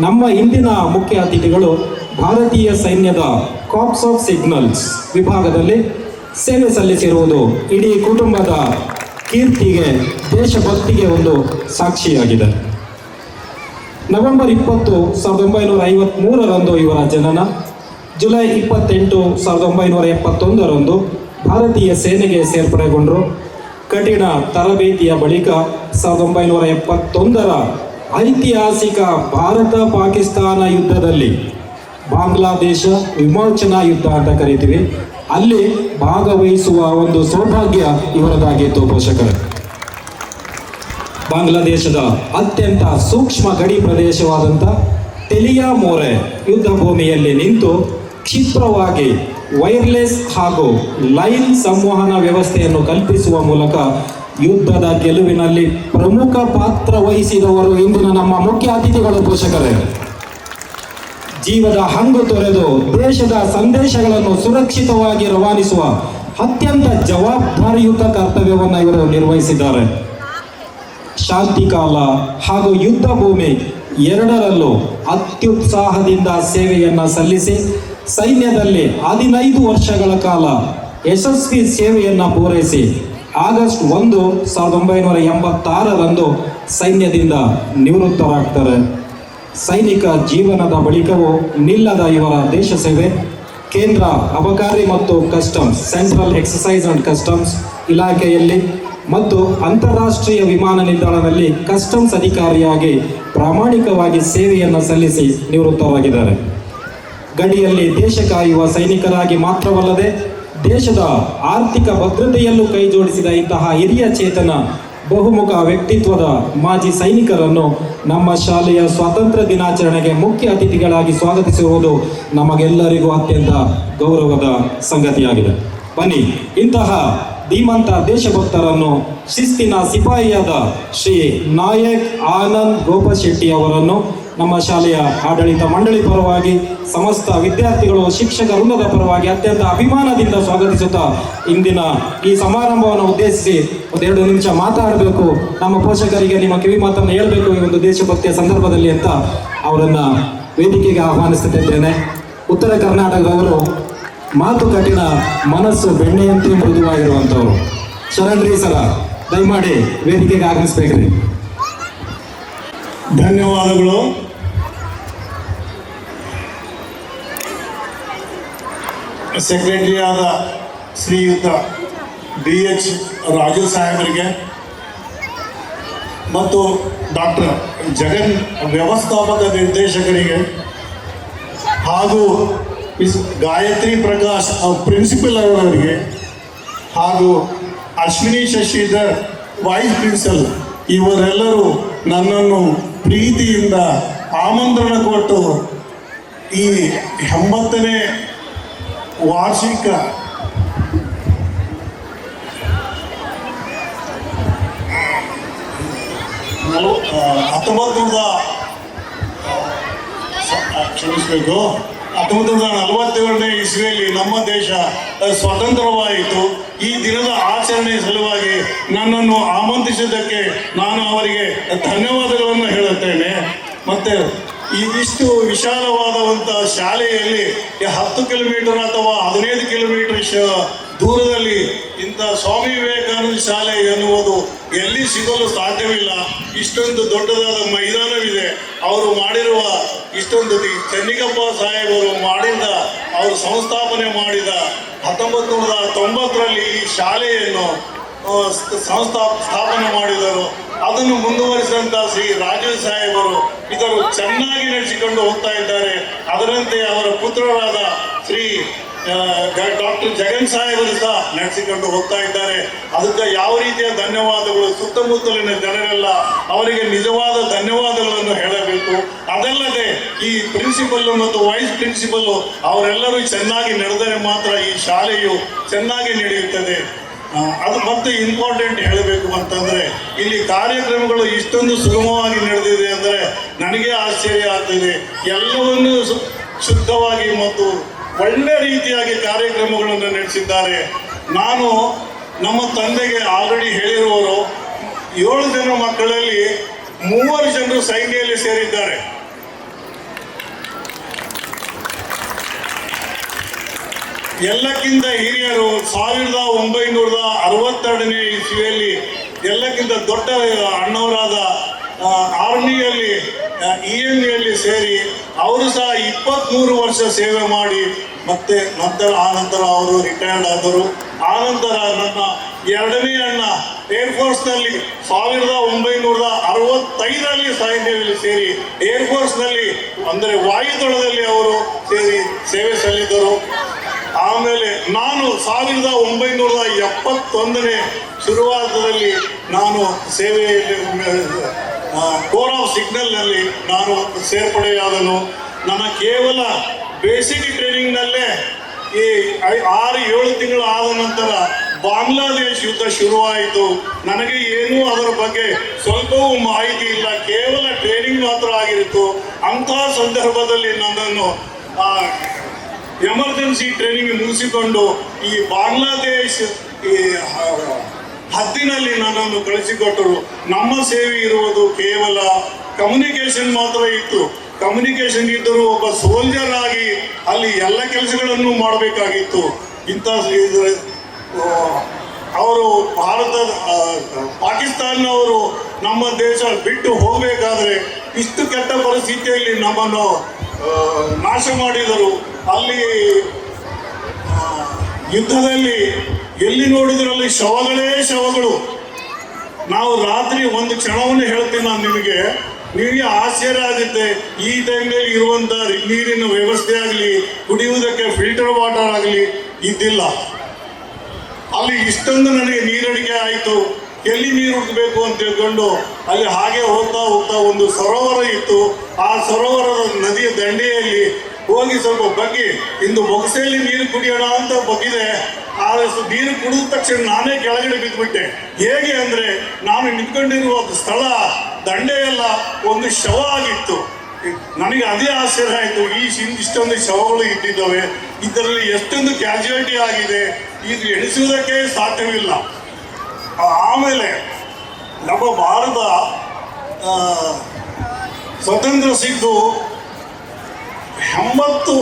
ನಮ್ಮ ಇಂದಿನ ಮುಖ್ಯ ಅತಿಥಿಗಳು ಭಾರತೀಯ ಸೈನ್ಯದ ಕಾರ್ಪ್ಸ್ ಆಫ್ ಸಿಗ್ನಲ್ಸ್ ವಿಭಾಗದಲ್ಲಿ ಸೇವೆ ಸಲ್ಲಿಸಿರುವುದು ಇಡೀ ಕುಟುಂಬದ ಕೀರ್ತಿಗೆ, ದೇಶಭಕ್ತಿಗೆ ಒಂದು ಸಾಕ್ಷಿಯಾಗಿದೆ. ನವೆಂಬರ್ 20, 1953ರಂದು ಇವರ ಜನನ. ಜುಲೈ 28, 1971ರಂದು ಭಾರತೀಯ ಸೇನೆಗೆ ಸೇರ್ಪಡೆಗೊಂಡರು. ಕಠಿಣ ತರಬೇತಿಯ ಬಳಿಕ 1971ರ ಐತಿಹಾಸಿಕ ಭಾರತ ಪಾಕಿಸ್ತಾನ ಯುದ್ಧದಲ್ಲಿ, ಬಾಂಗ್ಲಾದೇಶ ವಿಮೋಚನಾ ಯುದ್ಧ ಅಂತ ಕರಿತೀವಿ, ಅಲ್ಲಿ ಭಾಗವಹಿಸುವ ಒಂದು ಸೌಭಾಗ್ಯ ಇವರದಾಗಿತ್ತು ಪೋಷಕರೇ. ಬಾಂಗ್ಲಾದೇಶದ ಅತ್ಯಂತ ಸೂಕ್ಷ್ಮ ಗಡಿ ಪ್ರದೇಶವಾದಂಥ ಟೆಲಿಯಾಮೋರೆ ಯುದ್ಧ ಭೂಮಿಯಲ್ಲಿ ನಿಂತು ಕ್ಷಿಪ್ರವಾಗಿ ವೈರ್ಲೆಸ್ ಹಾಗೂ ಲೈನ್ ಸಂವಹನ ವ್ಯವಸ್ಥೆಯನ್ನು ಕಲ್ಪಿಸುವ ಮೂಲಕ ಯುದ್ಧದ ಗೆಲುವಿನಲ್ಲಿ ಪ್ರಮುಖ ಪಾತ್ರ ವಹಿಸಿದವರು ಇಂದಿನ ನಮ್ಮ ಮುಖ್ಯ ಅತಿಥಿಗಳು ಪೋಷಕರೇ. ಜೀವದ ಹಂಗು ತೊರೆದು ದೇಶದ ಸಂದೇಶಗಳನ್ನು ಸುರಕ್ಷಿತವಾಗಿ ರವಾನಿಸುವ ಅತ್ಯಂತ ಜವಾಬ್ದಾರಿಯುತ ಕರ್ತವ್ಯವನ್ನು ಇವರು ನಿರ್ವಹಿಸಿದ್ದಾರೆ. ಶಾಂತಿ ಕಾಲ ಹಾಗೂ ಯುದ್ಧ ಭೂಮಿ ಎರಡರಲ್ಲೂ ಅತ್ಯುತ್ಸಾಹದಿಂದ ಸೇವೆಯನ್ನು ಸಲ್ಲಿಸಿ ಸೈನ್ಯದಲ್ಲಿ 15 ವರ್ಷಗಳ ಕಾಲ ಯಶಸ್ವಿ ಸೇವೆಯನ್ನು ಪೂರೈಸಿ ಆಗಸ್ಟ್ 1, 1986ರಂದು ಸೈನ್ಯದಿಂದ ನಿವೃತ್ತರಾಗ್ತಾರೆ. ಸೈನಿಕ ಜೀವನದ ಬಳಿಕವೂ ನಿಲ್ಲದ ಇವರ ದೇಶ ಸೇವೆ ಕೇಂದ್ರ ಅಬಕಾರಿ ಮತ್ತು customs, central exercise and customs ಇಲಾಖೆಯಲ್ಲಿ ಮತ್ತು ಅಂತಾರಾಷ್ಟ್ರೀಯ ವಿಮಾನ ನಿಲ್ದಾಣದಲ್ಲಿ ಕಸ್ಟಮ್ಸ್ ಅಧಿಕಾರಿಯಾಗಿ ಪ್ರಾಮಾಣಿಕವಾಗಿ ಸೇವೆಯನ್ನು ಸಲ್ಲಿಸಿ ನಿವೃತ್ತರಾಗಿದ್ದಾರೆ. ಗಡಿಯಲ್ಲಿ ದೇಶ ಕಾಯುವ ಸೈನಿಕರಾಗಿ ಮಾತ್ರವಲ್ಲದೆ ದೇಶದ ಆರ್ಥಿಕ ಭದ್ರತೆಯಲ್ಲೂ ಕೈ ಜೋಡಿಸಿದ ಇಂತಹ ಹಿರಿಯ ಚೇತನ ಬಹುಮುಖ ವ್ಯಕ್ತಿತ್ವದ ಮಾಜಿ ಸೈನಿಕರನ್ನು ನಮ್ಮ ಶಾಲೆಯ ಸ್ವಾತಂತ್ರ್ಯ ದಿನಾಚರಣೆಗೆ ಮುಖ್ಯ ಅತಿಥಿಗಳಾಗಿ ಸ್ವಾಗತಿಸಿರುವುದು ನಮಗೆಲ್ಲರಿಗೂ ಅತ್ಯಂತ ಗೌರವದ ಸಂಗತಿಯಾಗಿದೆ. ಬನ್ನಿ, ಇಂತಹ ಧೀಮಂತ ದೇಶಭಕ್ತರನ್ನು ಶಿಸ್ತಿನ ಸಿಪಾಯಿಯಾದ ಶ್ರೀ ನಾಯಕ್ ಆನಂದ್ ಗೋಪಶೆಟ್ಟಿ ಅವರನ್ನು ನಮ್ಮ ಶಾಲೆಯ ಆಡಳಿತ ಮಂಡಳಿ ಪರವಾಗಿ, ಸಮಸ್ತ ವಿದ್ಯಾರ್ಥಿಗಳು, ಶಿಕ್ಷಕ ವೃಂದದ ಪರವಾಗಿ ಅತ್ಯಂತ ಅಭಿಮಾನದಿಂದ ಸ್ವಾಗತಿಸುತ್ತಾ ಇಂದಿನ ಈ ಸಮಾರಂಭವನ್ನು ಉದ್ದೇಶಿಸಿ 1-2 ನಿಮಿಷ ಮಾತಾಡಬೇಕು, ನಮ್ಮ ಪೋಷಕರಿಗೆ ನಿಮ್ಮ ಕಿವಿ ಮಾತನ್ನು ಹೇಳಬೇಕು ಈ ಒಂದು ದೇಶಭಕ್ತಿಯ ಸಂದರ್ಭದಲ್ಲಿ ಅಂತ ಅವರನ್ನು ವೇದಿಕೆಗೆ ಆಹ್ವಾನಿಸುತ್ತಿದ್ದೇನೆ. ಉತ್ತರ ಕರ್ನಾಟಕದವರು ಮಾತು ಕಠಿಣ, ಮನಸ್ಸು ಬೆಣ್ಣೆಯಂತೆ ಮೃದುವಾಗಿರುವಂಥವ್ರು. ಶರಣ್ರಿ ಸರ, ದಯಮಾಡಿ ವೇದಿಕೆಗೆ ಆಗಮಿಸ್ಬೇಕ್ರಿ. ಧನ್ಯವಾದಗಳು. ಸೆಕ್ರೆಟರಿ ಆದ ಶ್ರೀಯುತ BH ರಾಜು ಸಾಹೇಬರಿಗೆ ಮತ್ತು ಡಾಕ್ಟರ್ ಜಗನ್ ವ್ಯವಸ್ಥಾಪಕ ನಿರ್ದೇಶಕರಿಗೆ ಹಾಗೂ ಗಾಯತ್ರಿ ಪ್ರಕಾಶ್ ಪ್ರಿನ್ಸಿಪಲ್ ಅವರಿಗೆ ಹಾಗೂ ಅಶ್ವಿನಿ ಶಶಿಧರ್ ವೈಸ್ ಪ್ರಿನ್ಸಿಪಲ್ ಇವರೆಲ್ಲರೂ ನನ್ನನ್ನು ಪ್ರೀತಿಯಿಂದ ಆಮಂತ್ರಣ ಕೊಟ್ಟು ಈ 80ನೇ ವಾರ್ಷಿಕ ಕ್ಷಮಿಸಬೇಕು 1947ನೇ ಇಸ್ವಿಯಲ್ಲಿ ನಮ್ಮ ದೇಶ ಸ್ವತಂತ್ರವಾಯಿತು. ಈ ದಿನದ ಆಚರಣೆ ಸಲುವಾಗಿ ನನ್ನನ್ನು ಆಮಂತ್ರಿಸಿದ್ದಕ್ಕೆ ನಾನು ಅವರಿಗೆ ಧನ್ಯವಾದಗಳನ್ನು ಹೇಳುತ್ತೇನೆ. ಮತ್ತು ಇಷ್ಟು ವಿಶಾಲವಾದಂಥ ಶಾಲೆಯಲ್ಲಿ 10 ಕಿಲೋಮೀಟರ್ ಅಥವಾ 15 ಕಿಲೋಮೀಟರ್ ದೂರದಲ್ಲಿ ಇಂಥ ಸ್ವಾಮಿ ವಿವೇಕಾನಂದ ಶಾಲೆ ಎನ್ನುವುದು ಎಲ್ಲಿ ಸಿಗಲು ಸಾಧ್ಯವಿಲ್ಲ. ಇಷ್ಟೊಂದು ದೊಡ್ಡದಾದ ಮೈದಾನವಿದೆ. ಅವರು ಮಾಡಿರುವ ಇಷ್ಟೊಂದು ಚೆನ್ನಿಗಪ್ಪ ಸಾಹೇಬರು ಅವರು ಸಂಸ್ಥಾಪನೆ ಮಾಡಿದ 1990ರಲ್ಲಿ ಈ ಶಾಲೆಯನ್ನು ಸ್ಥಾಪನೆ ಮಾಡಿದರು. ಅದನ್ನು ಮುಂದುವರಿಸಿದಂಥ ಶ್ರೀ ರಾಜು ಸಾಹೇಬರು ಇದನ್ನು ಚೆನ್ನಾಗಿ ನಡೆಸಿಕೊಂಡು ಹೋಗ್ತಾ ಇದ್ದಾರೆ. ಅದರಂತೆ ಅವರ ಪುತ್ರರಾದ ಶ್ರೀ ಡಾಕ್ಟರ್ ಜಗನ್ ಸಾಹೇಬರು ಸಹ ನಡೆಸಿಕೊಂಡು ಹೋಗ್ತಾ ಇದ್ದಾರೆ. ಅದಕ್ಕೆ ಯಾವ ರೀತಿಯ ಧನ್ಯವಾದಗಳು, ಸುತ್ತಮುತ್ತಲಿನ ಜನರೆಲ್ಲ ಅವರಿಗೆ ನಿಜವಾದ ಧನ್ಯವಾದಗಳನ್ನು ಹೇಳಬೇಕು. ಅದಲ್ಲದೆ ಈ ಪ್ರಿನ್ಸಿಪಲ್ಲು ಮತ್ತು ವೈಸ್ ಪ್ರಿನ್ಸಿಪಲ್ಲು ಅವರೆಲ್ಲರೂ ಚೆನ್ನಾಗಿ ನಡೆದರೆ ಮಾತ್ರ ಈ ಶಾಲೆಯು ಚೆನ್ನಾಗಿ ನಡೆಯುತ್ತದೆ. ಅದು ಮತ್ತೆ ಇಂಪಾರ್ಟೆಂಟ್ ಹೇಳಬೇಕು ಅಂತಂದರೆ, ಇಲ್ಲಿ ಕಾರ್ಯಕ್ರಮಗಳು ಇಷ್ಟೊಂದು ಸುಗಮವಾಗಿ ನಡೆದಿದೆ ಅಂದರೆ ನನಗೆ ಆಶ್ಚರ್ಯ ಆಗ್ತಿದೆ. ಎಲ್ಲವನ್ನೂ ಶುದ್ಧವಾಗಿ ಮತ್ತು ಒಳ್ಳೆ ರೀತಿಯಾಗಿ ಕಾರ್ಯಕ್ರಮಗಳನ್ನು ನಡೆಸಿದ್ದಾರೆ. ನಾನು ನಮ್ಮ ತಂದೆಗೆ ಆಲ್ರೆಡಿ ಹೇಳಿರುವರು, 7 ಜನ ಮಕ್ಕಳಲ್ಲಿ 3 ಜನರು ಸೈನ್ಯದಲ್ಲಿ ಸೇರಿದ್ದಾರೆ. ಎಲ್ಲಕ್ಕಿಂತ ಹಿರಿಯರು 1962ನೇ ಇಸ್ವಿಯಲ್ಲಿ ಎಲ್ಲಕ್ಕಿಂತ ದೊಡ್ಡ ಅಣ್ಣವರಾದ ಆರ್ಮಿಯಲ್ಲಿ EMEಯಲ್ಲಿ ಸೇರಿ ಅವರು ಸಹ 23 ವರ್ಷ ಸೇವೆ ಮಾಡಿ ಮತ್ತೆ ಆನಂತರ ಅವರು ರಿಟೈರ್ಡ್ ಆದರು. ಆನಂತರ ನನ್ನ 2ನೇ ಅಣ್ಣ ಏರ್ಫೋರ್ಸ್ನಲ್ಲಿ 1965ರಲ್ಲಿ ಸೈನ್ಯದಲ್ಲಿ ಸೇರಿ ಏರ್ಫೋರ್ಸ್ನಲ್ಲಿ ಅಂದರೆ ವಾಯುದಳದಲ್ಲಿ ಅವರು ಸೇರಿ ಸೇವೆ ಸಲ್ಲಿಸಿದರು. ಆಮೇಲೆ ನಾನು 1971ನೇ ಶುರುವಾತದಲ್ಲಿ ನಾನು ಸೇವೆಯಲ್ಲಿ ಕೋರ್ ಆಫ್ ಸಿಗ್ನಲ್ನಲ್ಲಿ ನಾನು ಸೇರ್ಪಡೆಯಾದನು. ನನ್ನ ಕೇವಲ ಬೇಸಿಕ್ ಟ್ರೈನಿಂಗ್ನಲ್ಲೇ ಈ 6-7 ತಿಂಗಳು ಆದ ನಂತರ ಬಾಂಗ್ಲಾದೇಶ್ ಯುದ್ಧ ಶುರುವಾಯಿತು. ನನಗೆ ಏನೂ ಅದರ ಬಗ್ಗೆ ಸ್ವಲ್ಪವೂ ಮಾಹಿತಿ ಇಲ್ಲ, ಕೇವಲ ಟ್ರೈನಿಂಗ್ ಮಾತ್ರ ಆಗಿತ್ತು. ಅಂತಹ ಸಂದರ್ಭದಲ್ಲಿ ನನ್ನನ್ನು ಎಮರ್ಜೆನ್ಸಿ ಟ್ರೈನಿಂಗ್ ಮುಗಿಸಿಕೊಂಡು ಈ ಬಾಂಗ್ಲಾದೇಶ್ ಈ ಹದ್ದಿನಲ್ಲಿ ನನ್ನನ್ನು ಕಳಿಸಿಕೊಟ್ಟರು. ನಮ್ಮ ಸೇವೆ ಇರುವುದು ಕೇವಲ ಕಮ್ಯುನಿಕೇಶನ್ ಮಾತ್ರ ಇತ್ತು. ಕಮ್ಯುನಿಕೇಶನ್ ಇದ್ದರೂ ಒಬ್ಬ ಸೋಲ್ಜರ್ ಆಗಿ ಅಲ್ಲಿ ಎಲ್ಲ ಕೆಲಸಗಳನ್ನು ಮಾಡಬೇಕಾಗಿತ್ತು. ಇಂಥ ಅವರು ಪಾಕಿಸ್ತಾನವರು ನಮ್ಮ ದೇಶ ಬಿಟ್ಟು ಹೋಗಬೇಕಾದ್ರೆ ಇಷ್ಟು ಕೆಟ್ಟ ಪರಿಸ್ಥಿತಿಯಲ್ಲಿ ನಮ್ಮನ್ನು ನಾಶ ಮಾಡಿದರು. ಅಲ್ಲಿ ಯುದ್ಧದಲ್ಲಿ ಎಲ್ಲಿ ನೋಡಿದ್ರಲ್ಲಿ ಶವಗಳೇ ಶವಗಳು. ನಾವು ರಾತ್ರಿ ಒಂದು ಕ್ಷಣವನ್ನು ಹೇಳ್ತೀನಿ ನಾನು ನಿಮಗೆ ಆಶ್ಚರ್ಯ ಆಗುತ್ತೆ. ಈ ಟೈಮ್ನಲ್ಲಿ ಇರುವಂಥ ನೀರಿನ ವ್ಯವಸ್ಥೆ ಆಗಲಿ, ಕುಡಿಯುವುದಕ್ಕೆ ಫಿಲ್ಟರ್ ವಾಟರ್ ಆಗಲಿ ಇದ್ದಿಲ್ಲ. ಅಲ್ಲಿ ಇಷ್ಟೊಂದು ನನಗೆ ನೀರಡಿಕೆ ಆಯಿತು. ಎಲ್ಲಿ ನೀರು ಹುಡುಕಬೇಕು ಅಂತ ತಿಳ್ಕೊಂಡು ಅಲ್ಲಿ ಹಾಗೆ ಹೋಗ್ತಾ ಒಂದು ಸರೋವರ ಇತ್ತು. ಆ ಸರೋವರದ ನದಿಯ ದಂಡೆಯಲ್ಲಿ ಹೋಗಿ ಸ್ವಲ್ಪ ಬಗ್ಗಿ ಇಂದು ಬೊಗಸೆಯಲ್ಲಿ ನೀರು ಕುಡಿಯೋಣ ಅಂತ ಬಗ್ಗಿದೆ. ಆ ನೀರು ಕುಡಿದ ತಕ್ಷಣ ನಾನೇ ಕೆಳಗಡೆ ಬಿದ್ದುಬಿಟ್ಟೆ. ಹೇಗೆ ಅಂದರೆ ನಾನು ನಿಂತ್ಕೊಂಡಿರುವ ಸ್ಥಳ ದಂಡೆಯೆಲ್ಲ ಒಂದು ಶವ ಆಗಿತ್ತು. ನನಗೆ ಅದೇ ಆಶ್ಚರ್ಯ ಆಯಿತು. ಇಷ್ಟೊಂದು ಶವಗಳು ಇಟ್ಟಿದ್ದಾವೆ, ಇದರಲ್ಲಿ ಎಷ್ಟೊಂದು ಕ್ಯಾಜುಯಾಲಿಟಿ ಆಗಿದೆ, ಇದು ಎಣಿಸುವುದಕ್ಕೆ ಸಾಧ್ಯವಿಲ್ಲ. ಆಮೇಲೆ ನಮ್ಮ ಭಾರತ ಸ್ವತಂತ್ರ ಸಿಕ್ಕು 80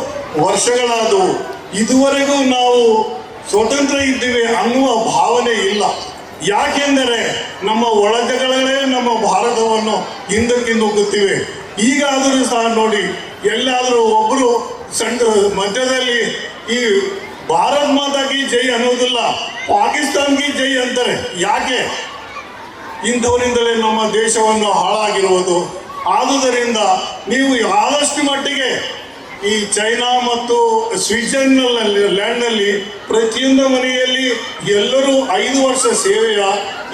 ವರ್ಷಗಳಾದವು. ಇದುವರೆಗೂ ನಾವು ಸ್ವತಂತ್ರ ಇದ್ದೀವಿ ಅನ್ನುವ ಭಾವನೆ ಇಲ್ಲ. ಯಾಕೆಂದರೆ ನಮ್ಮ ಒಳಜಗಳೇ ನಮ್ಮ ಭಾರತವನ್ನು ಹಿಂದಕ್ಕೆ ನುಗ್ಗುತ್ತಿವೆ. ಈಗಾದರೂ ಸಹ ನೋಡಿ, ಎಲ್ಲಾದರೂ ಒಬ್ಬರು ಮಧ್ಯದಲ್ಲಿ ಈ ಭಾರತ್ ಮಾತಾ ಕಿ ಜೈ ಅನ್ನೋದಿಲ್ಲ, ಪಾಕಿಸ್ತಾನ್ ಕಿ ಜೈ ಅಂತಾರೆ. ಯಾಕೆ? ಇಂಥವರಿಂದಲೇ ನಮ್ಮ ದೇಶವನ್ನು ಹಾಳಾಗಿರುವುದು. ಆದುದರಿಂದ ನೀವು ಆದಷ್ಟು ಮಟ್ಟಿಗೆ ಈ ಚೈನಾ ಮತ್ತು ಸ್ವಿಟ್ಜರ್ಲ್ಯಾಂಡ್ನಲ್ಲಿ ಲ್ಯಾಂಡ್ನಲ್ಲಿ ಪ್ರತಿಯೊಂದು ಮನೆಯಲ್ಲಿ ಎಲ್ಲರೂ 5 ವರ್ಷ ಸೇವೆಯ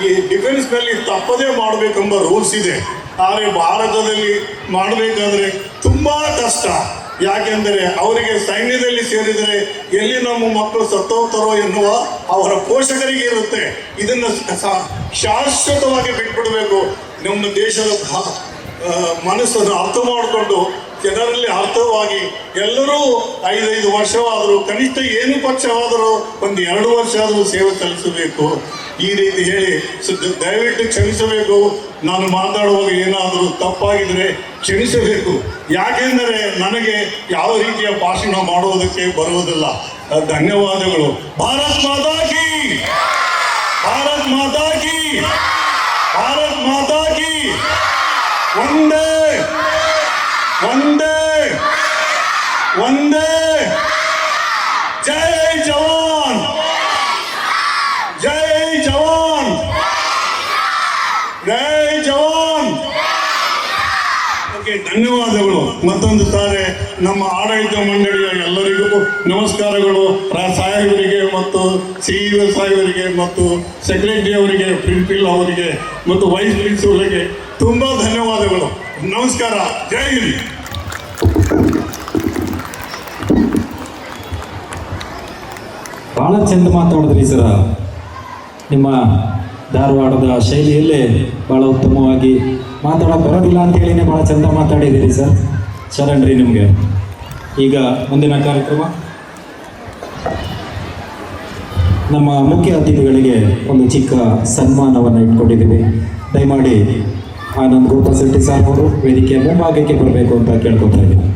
ಈ ಡಿಫೆನ್ಸ್ನಲ್ಲಿ ತಪ್ಪದೇ ಮಾಡಬೇಕೆಂಬ ರೂಲ್ಸ್ ಇದೆ. ಆದರೆ ಭಾರತದಲ್ಲಿ ಮಾಡಬೇಕಾದ್ರೆ ತುಂಬ ಕಷ್ಟ. ಯಾಕೆಂದರೆ ಅವರಿಗೆ ಸೈನ್ಯದಲ್ಲಿ ಸೇರಿದರೆ ಎಲ್ಲಿ ನಮ್ಮ ಮಕ್ಕಳು ಸತ್ತೋಗ್ತಾರೋ ಎನ್ನುವ ಅವರ ಪೋಷಕರಿಗೆ ಇರುತ್ತೆ. ಇದನ್ನು ಶಾಶ್ವತವಾಗಿ ಬಿಟ್ಬಿಡಬೇಕು. ನಮ್ಮ ದೇಶದ ಮನಸ್ಸನ್ನು ಅರ್ಥ ಮಾಡಿಕೊಂಡು ಜನರಲ್ಲಿ ಅರ್ಥವಾಗಿ ಎಲ್ಲರೂ 5 ವರ್ಷವಾದರೂ ಕನಿಷ್ಠ ಏನು ಪಕ್ಷವಾದರೂ ಒಂದು 2 ವರ್ಷ ಆದರೂ ಸೇವೆ ಸಲ್ಲಿಸಬೇಕು. ಈ ರೀತಿ ಹೇಳಿ ದಯವಿಟ್ಟು ಕ್ಷಮಿಸಬೇಕು. ನಾನು ಮಾತಾಡುವಾಗ ಏನಾದರೂ ತಪ್ಪಾಗಿದ್ರೆ ಕ್ಷಮಿಸಬೇಕು. ಯಾಕೆಂದರೆ ನನಗೆ ಯಾವ ರೀತಿಯ ಭಾಷಣ ಮಾಡುವುದಕ್ಕೆ ಬರುವುದಿಲ್ಲ. ಧನ್ಯವಾದಗಳು. ಭಾರತ್ ಮಾತಾ ಕಿ, ಭಾರತ್ ಮಾತಾ ಕಿ, ಭಾರತ್ ಮಾತಾ ಕಿ. ಒಂದೇ ಒಂದೇ ಒಂದೇ. ಜೈ ಜವಾನ್, ಜೈ ಜವಾನ್, ಜೈ ಜವಾನ್. ಓಕೆ, ಧನ್ಯವಾದಗಳು. ಮತ್ತೊಂದು ಸಾರಿ ನಮ್ಮ ಆಡಳಿತ ಮಂಡಳಿಯ ಎಲ್ಲರಿಗೂ ನಮಸ್ಕಾರಗಳು. ಸಾಹೇಬರಿಗೆ ಮತ್ತು CEO ಸಾಹೇಬರಿಗೆ ಮತ್ತು ಸೆಕ್ರೆಟರಿ ಅವರಿಗೆ, ಪ್ರಿನ್ಸಿಪಲ್ ಅವರಿಗೆ ಮತ್ತು ವೈಸ್ ಪ್ರಿನ್ಸಿಪಲ್ಗೆ ತುಂಬ ಧನ್ಯವಾದಗಳು. ನಮಸ್ಕಾರ. ಜೈ ಹಿಂದ್. ಭಾಳ ಚಂದ ಮಾತಾಡಿದ್ರಿ ಸರ. ನಿಮ್ಮ ಧಾರವಾಡದ ಶೈಲಿಯಲ್ಲೇ ಭಾಳ ಉತ್ತಮವಾಗಿ ಮಾತಾಡೋಕೆ ಬರೋದಿಲ್ಲ ಅಂತೇಳಿನೇ ಭಾಳ ಚಂದ ಮಾತಾಡಿದ್ದೀರಿ ಸರ್. ಶರಣ್ರಿ ನಿಮಗೆ. ಈಗ ಮುಂದಿನ ಕಾರ್ಯಕ್ರಮ, ನಮ್ಮ ಮುಖ್ಯ ಅತಿಥಿಗಳಿಗೆ ಒಂದು ಚಿಕ್ಕ ಸನ್ಮಾನವನ್ನು ಇಟ್ಕೊಂಡಿದ್ದೀವಿ. ದಯಮಾಡಿ ಆನಂದ್ ಗೋಪಾಲ್ ಶೆಟ್ಟಿ ಸರ್ ಅವರು ವೇದಿಕೆಯ ಮುಂಭಾಗಕ್ಕೆ ಬರಬೇಕು ಅಂತ ಕೇಳ್ಕೊತಾ ಇದ್ದೀನಿ.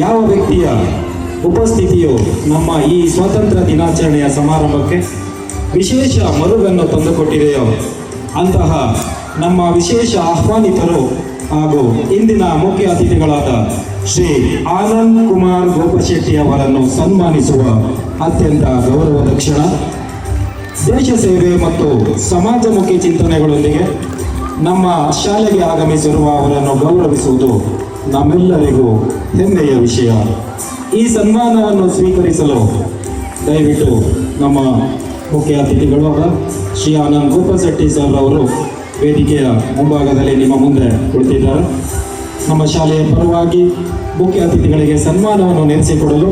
ಯಾವ ವ್ಯಕ್ತಿಯ ಉಪಸ್ಥಿತಿಯು ನಮ್ಮ ಈ ಸ್ವಾತಂತ್ರ್ಯ ದಿನಾಚರಣೆಯ ಸಮಾರಂಭಕ್ಕೆ ವಿಶೇಷ ಮರುಗನ್ನು ತಂದುಕೊಟ್ಟಿದೆಯೋ ಅಂತಹ ನಮ್ಮ ವಿಶೇಷ ಆಹ್ವಾನಿತರು ಹಾಗೂ ಇಂದಿನ ಮುಖ್ಯ ಅತಿಥಿಗಳಾದ ಶ್ರೀ ಆನಂದ್ ಕುಮಾರ್ ಗೋಪಶೆಟ್ಟಿ ಅವರನ್ನು ಸನ್ಮಾನಿಸುವ ಅತ್ಯಂತ ಗೌರವದ ಕ್ಷಣ. ದೇಶ ಸೇವೆ ಮತ್ತು ಸಮಾಜಮುಖಿ ಚಿಂತನೆಗಳೊಂದಿಗೆ ನಮ್ಮ ಶಾಲೆಗೆ ಆಗಮಿಸಿರುವ ಅವರನ್ನು ಗೌರವಿಸುವುದು ನಮ್ಮೆಲ್ಲರಿಗೂ ಹೆಮ್ಮೆಯ ವಿಷಯ. ಈ ಸನ್ಮಾನವನ್ನು ಸ್ವೀಕರಿಸಲು ದಯವಿಟ್ಟು ನಮ್ಮ ಮುಖ್ಯ ಅತಿಥಿಗಳಾದ ಶ್ರೀ ಆನಂದ್ ಗೋಪಾಲ್ ಶೆಟ್ಟಿ ಸರ್ ಅವರು ವೇದಿಕೆಯ ಮುಂಭಾಗದಲ್ಲಿ ನಿಮ್ಮ ಮುಂದೆ ಕುಳಿತಿದ್ದಾರೆ. ನಮ್ಮ ಶಾಲೆಯ ಪರವಾಗಿ ಮುಖ್ಯ ಅತಿಥಿಗಳಿಗೆ ಸನ್ಮಾನವನ್ನು ನೆಲೆಸಿಕೊಡಲು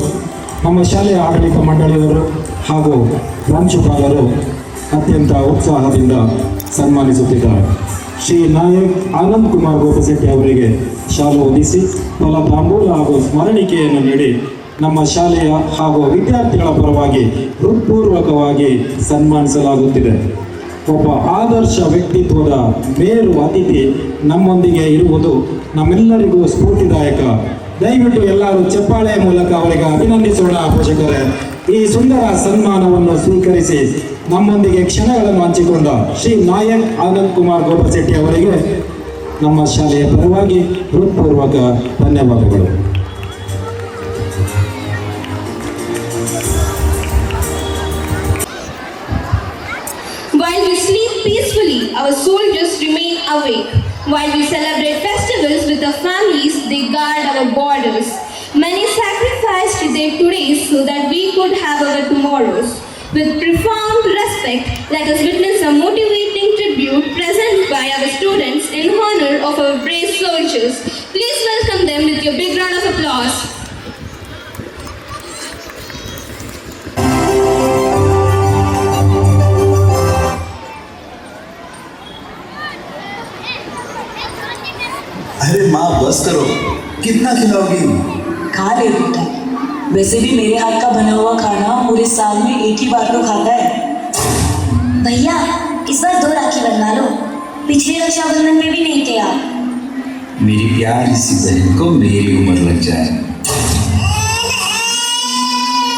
ನಮ್ಮ ಶಾಲೆಯ ಆಡಳಿತ ಮಂಡಳಿಯವರು ಹಾಗೂ ಪ್ರಾಂಶುಪಾಲರು ಅತ್ಯಂತ ಉತ್ಸಾಹದಿಂದ ಸನ್ಮಾನಿಸುತ್ತಿದ್ದಾರೆ. ಶ್ರೀ ನಾಯಕ್ ಆನಂದ್ ಕುಮಾರ್ ಗೋಪಶೆಟ್ಟಿ ಅವರಿಗೆ ಶಾಲು ಹೊದಿಸಿ ಫಲ ತಾಂಬೂಲ ಹಾಗೂ ಸ್ಮರಣಿಕೆಯನ್ನು ನೀಡಿ ನಮ್ಮ ಶಾಲೆಯ ಹಾಗೂ ವಿದ್ಯಾರ್ಥಿಗಳ ಪರವಾಗಿ ಹೃತ್ಪೂರ್ವಕವಾಗಿ ಸನ್ಮಾನಿಸಲಾಗುತ್ತಿದೆ. ಒಬ್ಬ ಆದರ್ಶ ವ್ಯಕ್ತಿತ್ವದ ಮೇರು ಅತಿಥಿ ನಮ್ಮೊಂದಿಗೆ ಇರುವುದು ನಮ್ಮೆಲ್ಲರಿಗೂ ಸ್ಫೂರ್ತಿದಾಯಕ. ದಯವಿಟ್ಟು ಎಲ್ಲರೂ ಚಪ್ಪಾಳೆಯ ಮೂಲಕ ಅವರಿಗೆ ಅಭಿನಂದಿಸೋಣ. ಪೋಷಕರೇ, ಈ ಸುಂದರ ಸನ್ಮಾನವನ್ನು ಸ್ವೀಕರಿಸಿ ನಮ್ಮೊಂದಿಗೆ ಕ್ಷಣಗಳನ್ನು ಹಂಚಿಕೊಂಡ ಶ್ರೀ ನಾಯಕ್ ಆನಂದ್ ಕುಮಾರ್ ಗೋಪಶೆಟ್ಟಿ ಅವರಿಗೆ ನಮ್ಮ ಶಾಲೆಯ ಪರವಾಗಿ ಹೃತ್ಪೂರ್ವಕ ಧನ್ಯವಾದಗಳು. While we sleep peacefully, our soldiers remain awake. While we celebrate festivals with our families, they guard our borders. Many sacrificed their todays so that we could have our tomorrows. With profound respect, let us witness a motivating tribute presented by our students in honor of our brave soldiers. Please welcome them with your big round of applause. अरे माँ बस करो, कितना खिलाओगी? खा ले बेटा, वैसे भी मेरे हाथ का बना हुआ खाना पूरे साल में एक ही बार तो खाता है। भैया इस बार 2 राखी बनवा लो, पिछले रक्षाबंधन में भी नहीं थे आप। मेरी प्यारी सी बहन को मेरी उम्र लग जाए।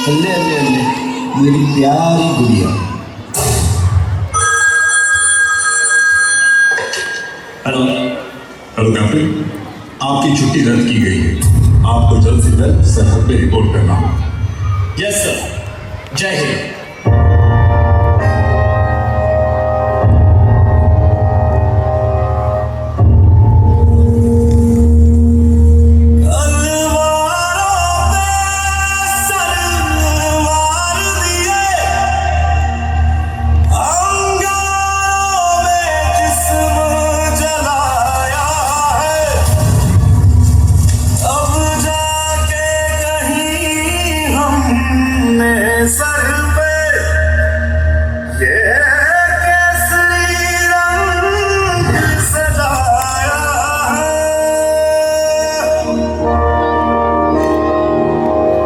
अल्ले अल्ले अल्ले, मेरी प्यारी गुड़िया। हेलो हेलो कैप्टन, आपकी आपकी छुट्टी रद्द की गई है। आपको जल्द से जल्द सरहद पे रिपोर्ट करना होगा। यस सर, जय हिंद। सर पे ये केसरी रंग सजाया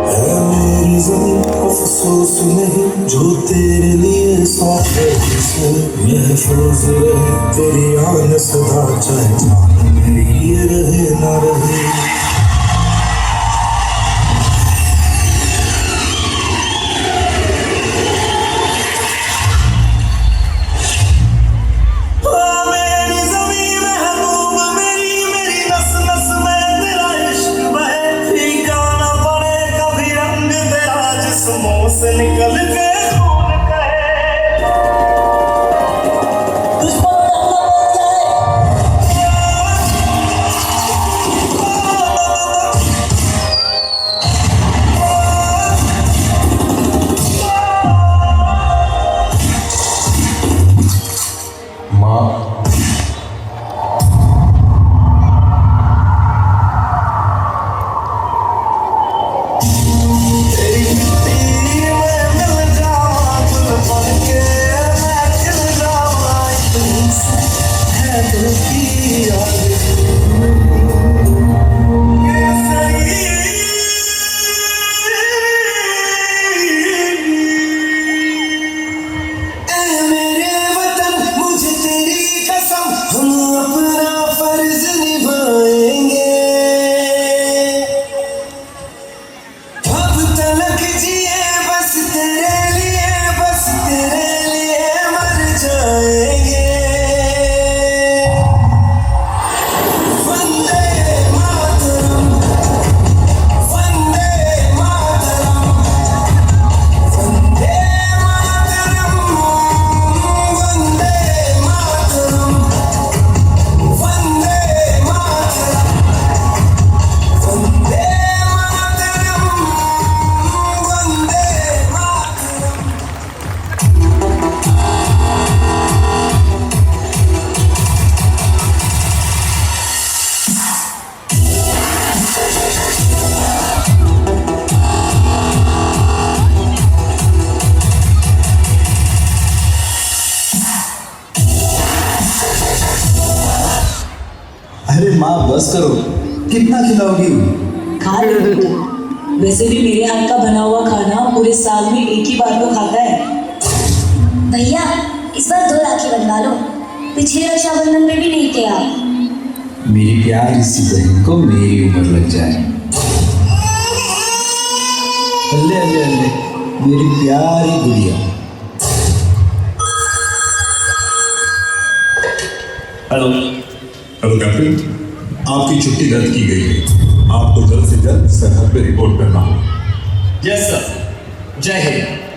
है मेरी ज़मीं अफसोस नहीं जो तेरे लिए साफ है, महफूज रहे तेरी आन सदा, चाहे जान मेरी ये रहे ना रहे। से निकल के खून कहे माँ अरे माँ बस करो, कितना खिलाओगी? खा ले बेटा, वैसे भी मेरे हाथ का बना हुआ खाना पूरे साल में एक ही बार तो खाता है। भैया इस बार 2 राखी बनवा लो, पिछले रक्षाबंधन में भी नहीं थे आप। मेरी प्यारी सी बहन को मेरी उम्र लग जाए। अल्ले अल्ले अल्ले, मेरी प्यारी गुड़िया। हेलो कैप्टन, आपकी छुट्टी रद्द की गई है। आपको जल्द से जल्द सरहद पे रिपोर्ट करना होगा। यस सर, जय हिंद।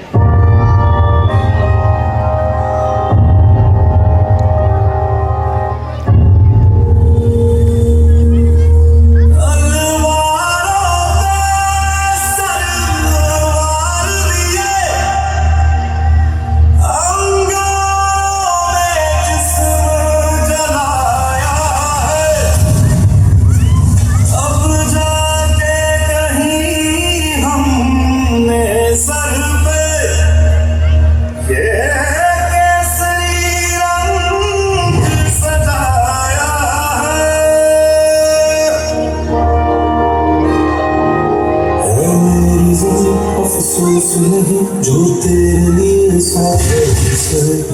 अफसोस नहीं जो तेरे लिए साफ है,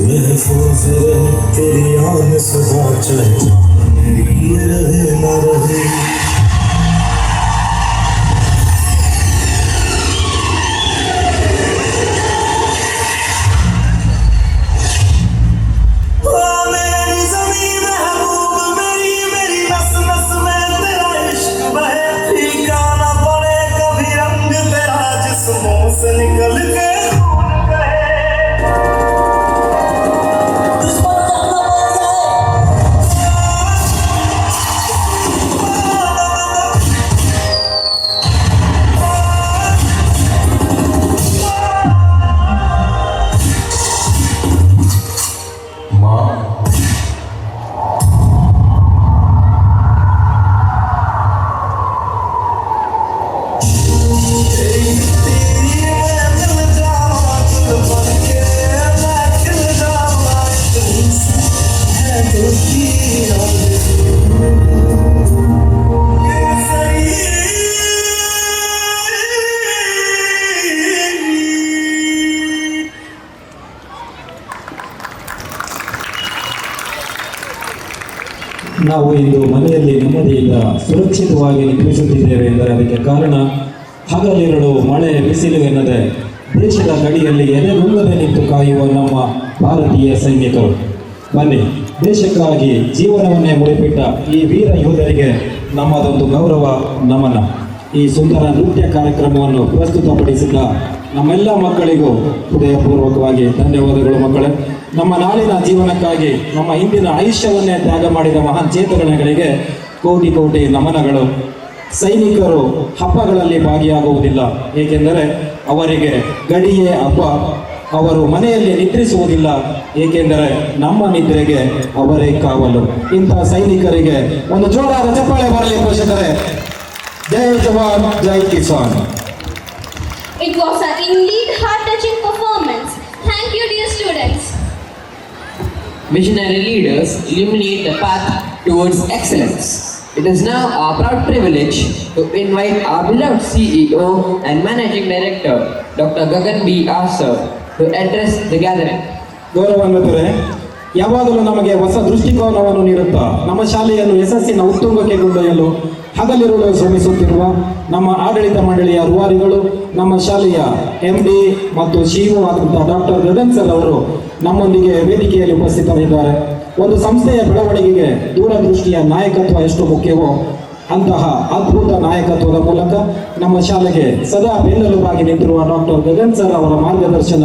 महफूज रहे तेरी आन सदा, चाहे जान मेरी ये रहे ना रहे। मेरी ज़मीन महबूब मेरी, मेरी नस नस में तेरा इश्क ನಾವು ಇಂದು ಮನೆಯಲ್ಲಿ ನೆಮ್ಮದಿಯಿಂದ ಸುರಕ್ಷಿತವಾಗಿ ನಿದ್ರಿಸುತ್ತಿದ್ದೇವೆ ಎಂದರೆ ಅದಕ್ಕೆ ಕಾರಣ ಹಗಲಿರುಳು ಮಳೆ ಬಿಸಿಲು ಎನ್ನದೆ ದೇಶದ ಗಡಿಯಲ್ಲಿ ಎದೆಗುಂದದೆ ನಿಂತು ಕಾಯುವ ನಮ್ಮ ಭಾರತೀಯ ಸೈನಿಕರು. ಬನ್ನಿ, ದೇಶಕ್ಕಾಗಿ ಜೀವನವನ್ನೇ ಮುಡಿಪಿಟ್ಟ ಈ ವೀರ ಯೋಧರಿಗೆ ನಮ್ಮದೊಂದು ಗೌರವ ನಮನ. ಈ ಸುಂದರ ನೃತ್ಯ ಕಾರ್ಯಕ್ರಮವನ್ನು ಪ್ರಸ್ತುತಪಡಿಸಿದ ನಮ್ಮೆಲ್ಲ ಮಕ್ಕಳಿಗೂ ಹೃದಯಪೂರ್ವಕವಾಗಿ ಧನ್ಯವಾದಗಳು. ಮಕ್ಕಳೇ, ನಮ್ಮ ನಾಳಿನ ಜೀವನಕ್ಕಾಗಿ ನಮ್ಮ ಇಂದಿನ ಆಯುಷ್ಯವನ್ನೇ ತ್ಯಾಗ ಮಾಡಿದ ಮಹಾನ್ ಚೇತನಗಳಿಗೆ ಕೋಟಿ ಕೋಟಿ ನಮನಗಳು. ಸೈನಿಕರು ಹಬ್ಬಗಳಲ್ಲಿ ಭಾಗಿಯಾಗುವುದಿಲ್ಲ, ಏಕೆಂದರೆ ಅವರಿಗೆ ಗಡಿಯೇ ಹಬ್ಬ. ಅವರು ಮನೆಯಲ್ಲಿ ನಿದ್ರಿಸುವುದಿಲ್ಲ, ಏಕೆಂದರೆ ನಮ್ಮ ನಿದ್ರೆಗೆ ಅವರೇ ಕಾವಲು. ಇಂತಹ ಸೈನಿಕರಿಗೆ ಒಂದು ಜೋರಾದ ಚಪ್ಪಾಳೆ ಬರಲಿ ಪೋಷಕರೇ. ಜೈ ಜವಾನ್, ಜೈ Kisan. It was an indeed heart-touching performance. Thank you, dear students. Visionary leaders illuminate the path towards excellence. It is now our proud privilege to invite our beloved CEO and Managing Director, Dr. Gagan B. Asar, to address the gathering. ಗೌರವಾನ್ವಿತರೇ, ಯಾವಾಗಲೂ ನಮಗೆ ಹೊಸ ದೃಷ್ಟಿಕೋನವನ್ನು ನೀಡುತ್ತಾ ನಮ್ಮ ಶಾಲೆಯನ್ನು ಯಶಸ್ಸಿನ ಉತ್ತುಂಗಕ್ಕೆ ಕೊಂಡೊಯ್ಯಲು ಹಗಲಿರುಳು ಶ್ರಮಿಸುತ್ತಿರುವ ನಮ್ಮ ಆಡಳಿತ ಮಂಡಳಿಯ ರೂವಾರಿಗಳು, ನಮ್ಮ ಶಾಲೆಯ MD ಮತ್ತು CEO ಆದಂತಹ ಡಾಕ್ಟರ್ ಗಗನ್ ಸರ್ ಅವರು ನಮ್ಮೊಂದಿಗೆ ವೇದಿಕೆಯಲ್ಲಿ ಉಪಸ್ಥಿತರಿದ್ದಾರೆ. ಒಂದು ಸಂಸ್ಥೆಯ ಬೆಳವಣಿಗೆಗೆ ದೂರದೃಷ್ಟಿಯ ನಾಯಕತ್ವ ಎಷ್ಟು ಮುಖ್ಯವೋ ಅಂತಹ ಅದ್ಭುತ ನಾಯಕತ್ವದ ಮೂಲಕ ನಮ್ಮ ಶಾಲೆಗೆ ಸದಾ ಬೆನ್ನೆಲುಬಾಗಿ ನಿಂತಿರುವ ಡಾಕ್ಟರ್ ಗಗನ್ ಸರ್ ಅವರ ಮಾರ್ಗದರ್ಶನ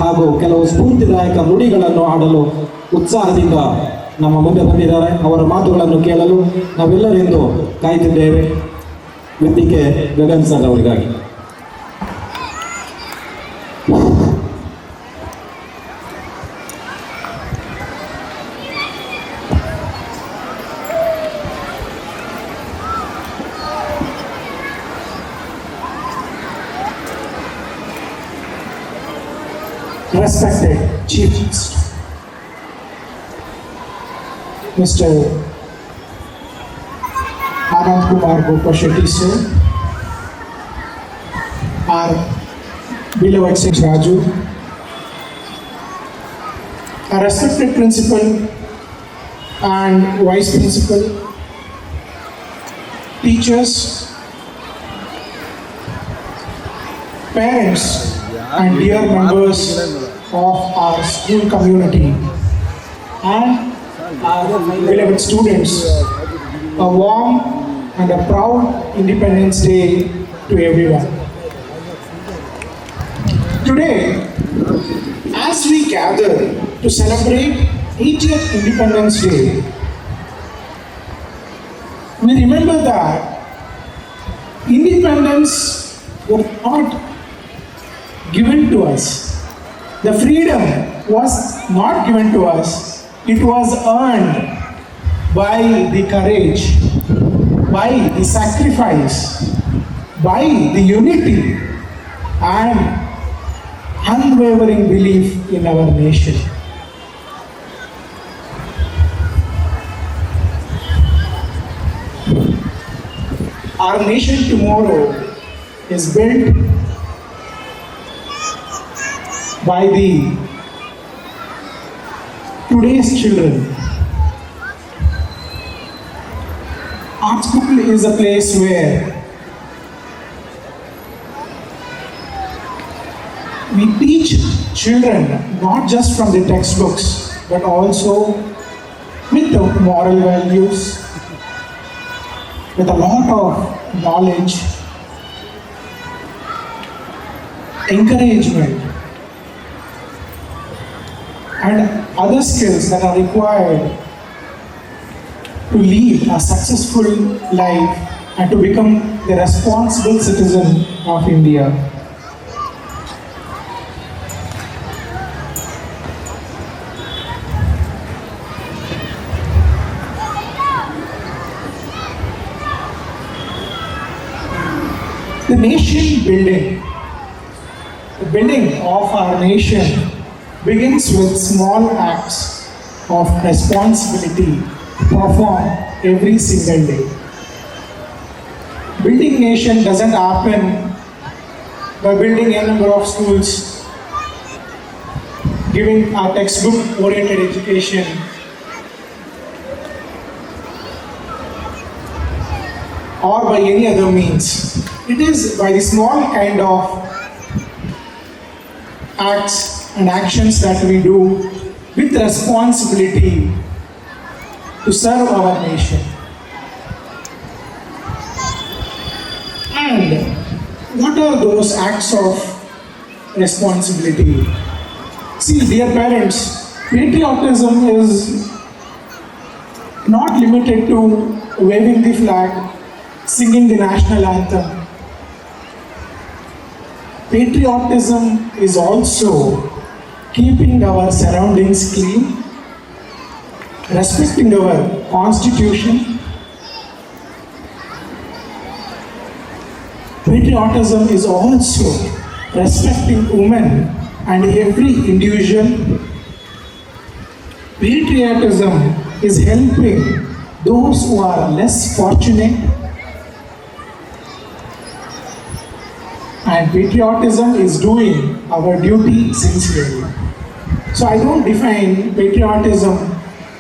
ಹಾಗೂ ಕೆಲವು ಸ್ಫೂರ್ತಿದಾಯಕ ನುಡಿಗಳನ್ನು ಆಡಲು ಉತ್ಸಾಹದಿಂದ ನಮ್ಮ ಮುಂದೆ ಬಂದಿದ್ದಾರೆ. ಅವರ ಮಾತುಗಳನ್ನು ಕೇಳಲು ನಾವೆಲ್ಲರೆಂದು ಕಾಯ್ತಿದ್ದೇವೆ. ವೇದಿಕೆ ಗಗನ್ ಸರ್ ಅವರಿಗಾಗಿ. Respected Chief Guest, Mr. Anand Kumar Gopashetty sir, our beloved Singh Raju, our respected principal and vice principal, teachers, parents, and dear members of our school community and our beloved students, a warm and a proud Independence Day to everyone. Today, as we gather to celebrate 80th Independence Day, we remember that independence was not given to us. The freedom was not given to us. It was earned by the courage, by the sacrifice, by the unity and unwavering belief in our nation. Our nation tomorrow is built by the today's children. Art school is a place where we teach children not just from the textbooks but also with the moral values, with a lot of knowledge, encouragement, and other skills that are required to lead a successful life and to become the responsible citizen of India. The nation building, the building of our nation begins with small acts of responsibility performed every single day. Building nation doesn't happen by building a number of schools, giving a textbook oriented education, or by any other means. It is by the small kind of acts and actions that we do with responsibility to serve our nation. And what are those acts of responsibility? See, dear parents, patriotism is not limited to waving the flag, singing the national anthem. Patriotism is also keeping our surroundings clean, respecting our constitution. Patriotism is also respecting women and every individual. Patriotism is helping those who are less fortunate. And patriotism is doing our duty sincerely. So I don't define patriotism.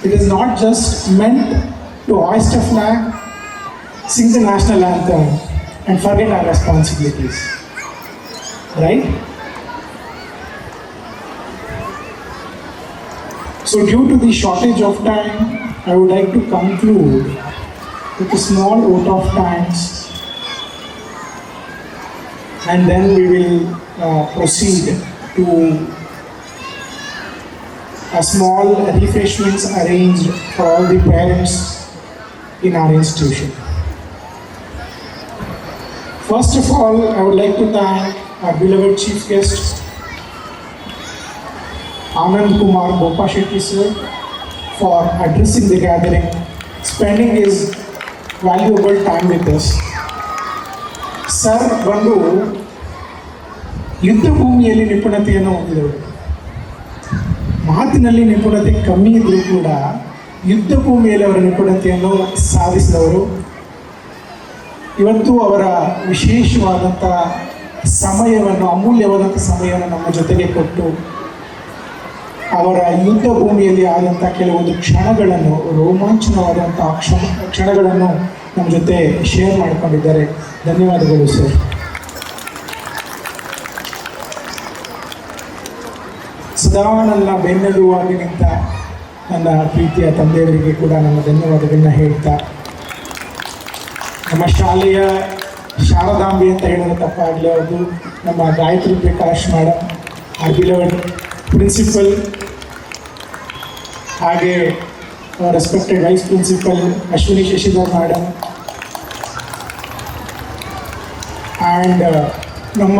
It is not just meant to hoist a flag, sing the national anthem, and forget our responsibilities. Right? So due to the shortage of time, I would like to conclude with a small vote of thanks, and then we will proceed to a small refreshments arranged for all the parents in our institution. First of all, I would like to thank our beloved chief guest, Anand Kumar Bopashetty sir, for addressing the gathering, spending his valuable time with us. Sir ಬಂದು ಯುದ್ಧ ಭೂಮಿಯಲ್ಲಿ ನಿಪುಣತೆಯನ್ನು ಹೊಂದಿದವರು. ಮಾತಿನಲ್ಲಿ ನಿಪುಣತೆ ಕಮ್ಮಿ ಇದ್ರೂ ಕೂಡ ಯುದ್ಧ ಭೂಮಿಯಲ್ಲಿ ಅವರ ನಿಪುಣತೆಯನ್ನು ಸಾಧಿಸಿದವರು. ಇವತ್ತು ಅವರ ವಿಶೇಷವಾದಂಥ ಸಮಯವನ್ನು, ಅಮೂಲ್ಯವಾದಂಥ ಸಮಯವನ್ನು ನಮ್ಮ ಜೊತೆಗೆ ಕೊಟ್ಟು ಅವರ ಯುದ್ಧ ಭೂಮಿಯಲ್ಲಿ ಆದಂಥ ಕೆಲವೊಂದು ಕ್ಷಣಗಳನ್ನು, ರೋಮಾಂಚನವಾದಂಥ ಕ್ಷಣಗಳನ್ನು ನಮ್ಮ ಜೊತೆ ಶೇರ್ ಮಾಡಿಕೊಂಡಿದ್ದಾರೆ. ಧನ್ಯವಾದಗಳು ಸರ್. ಸದಾ ನನ್ನ ಬೆನ್ನೆಲುವಾಗಿ ನಿಂತ ನನ್ನ ಪ್ರೀತಿಯ ತಂದೆಯವರಿಗೆ ಕೂಡ ನನ್ನ ಧನ್ಯವಾದಗಳನ್ನ ಹೇಳ್ತಾ, ನಮ್ಮ ಶಾಲೆಯ ಶಾರದಾಂಬೆ ಅಂತ ಹೇಳಿದ್ರೆ ತಪ್ಪಾಗಲಿ, ಅದು ನಮ್ಮ Gayatri Prakash madam, our beloved principal, ಹಾಗೆ respected vice principal Ashwini Shashidhar madam, and ನಮ್ಮ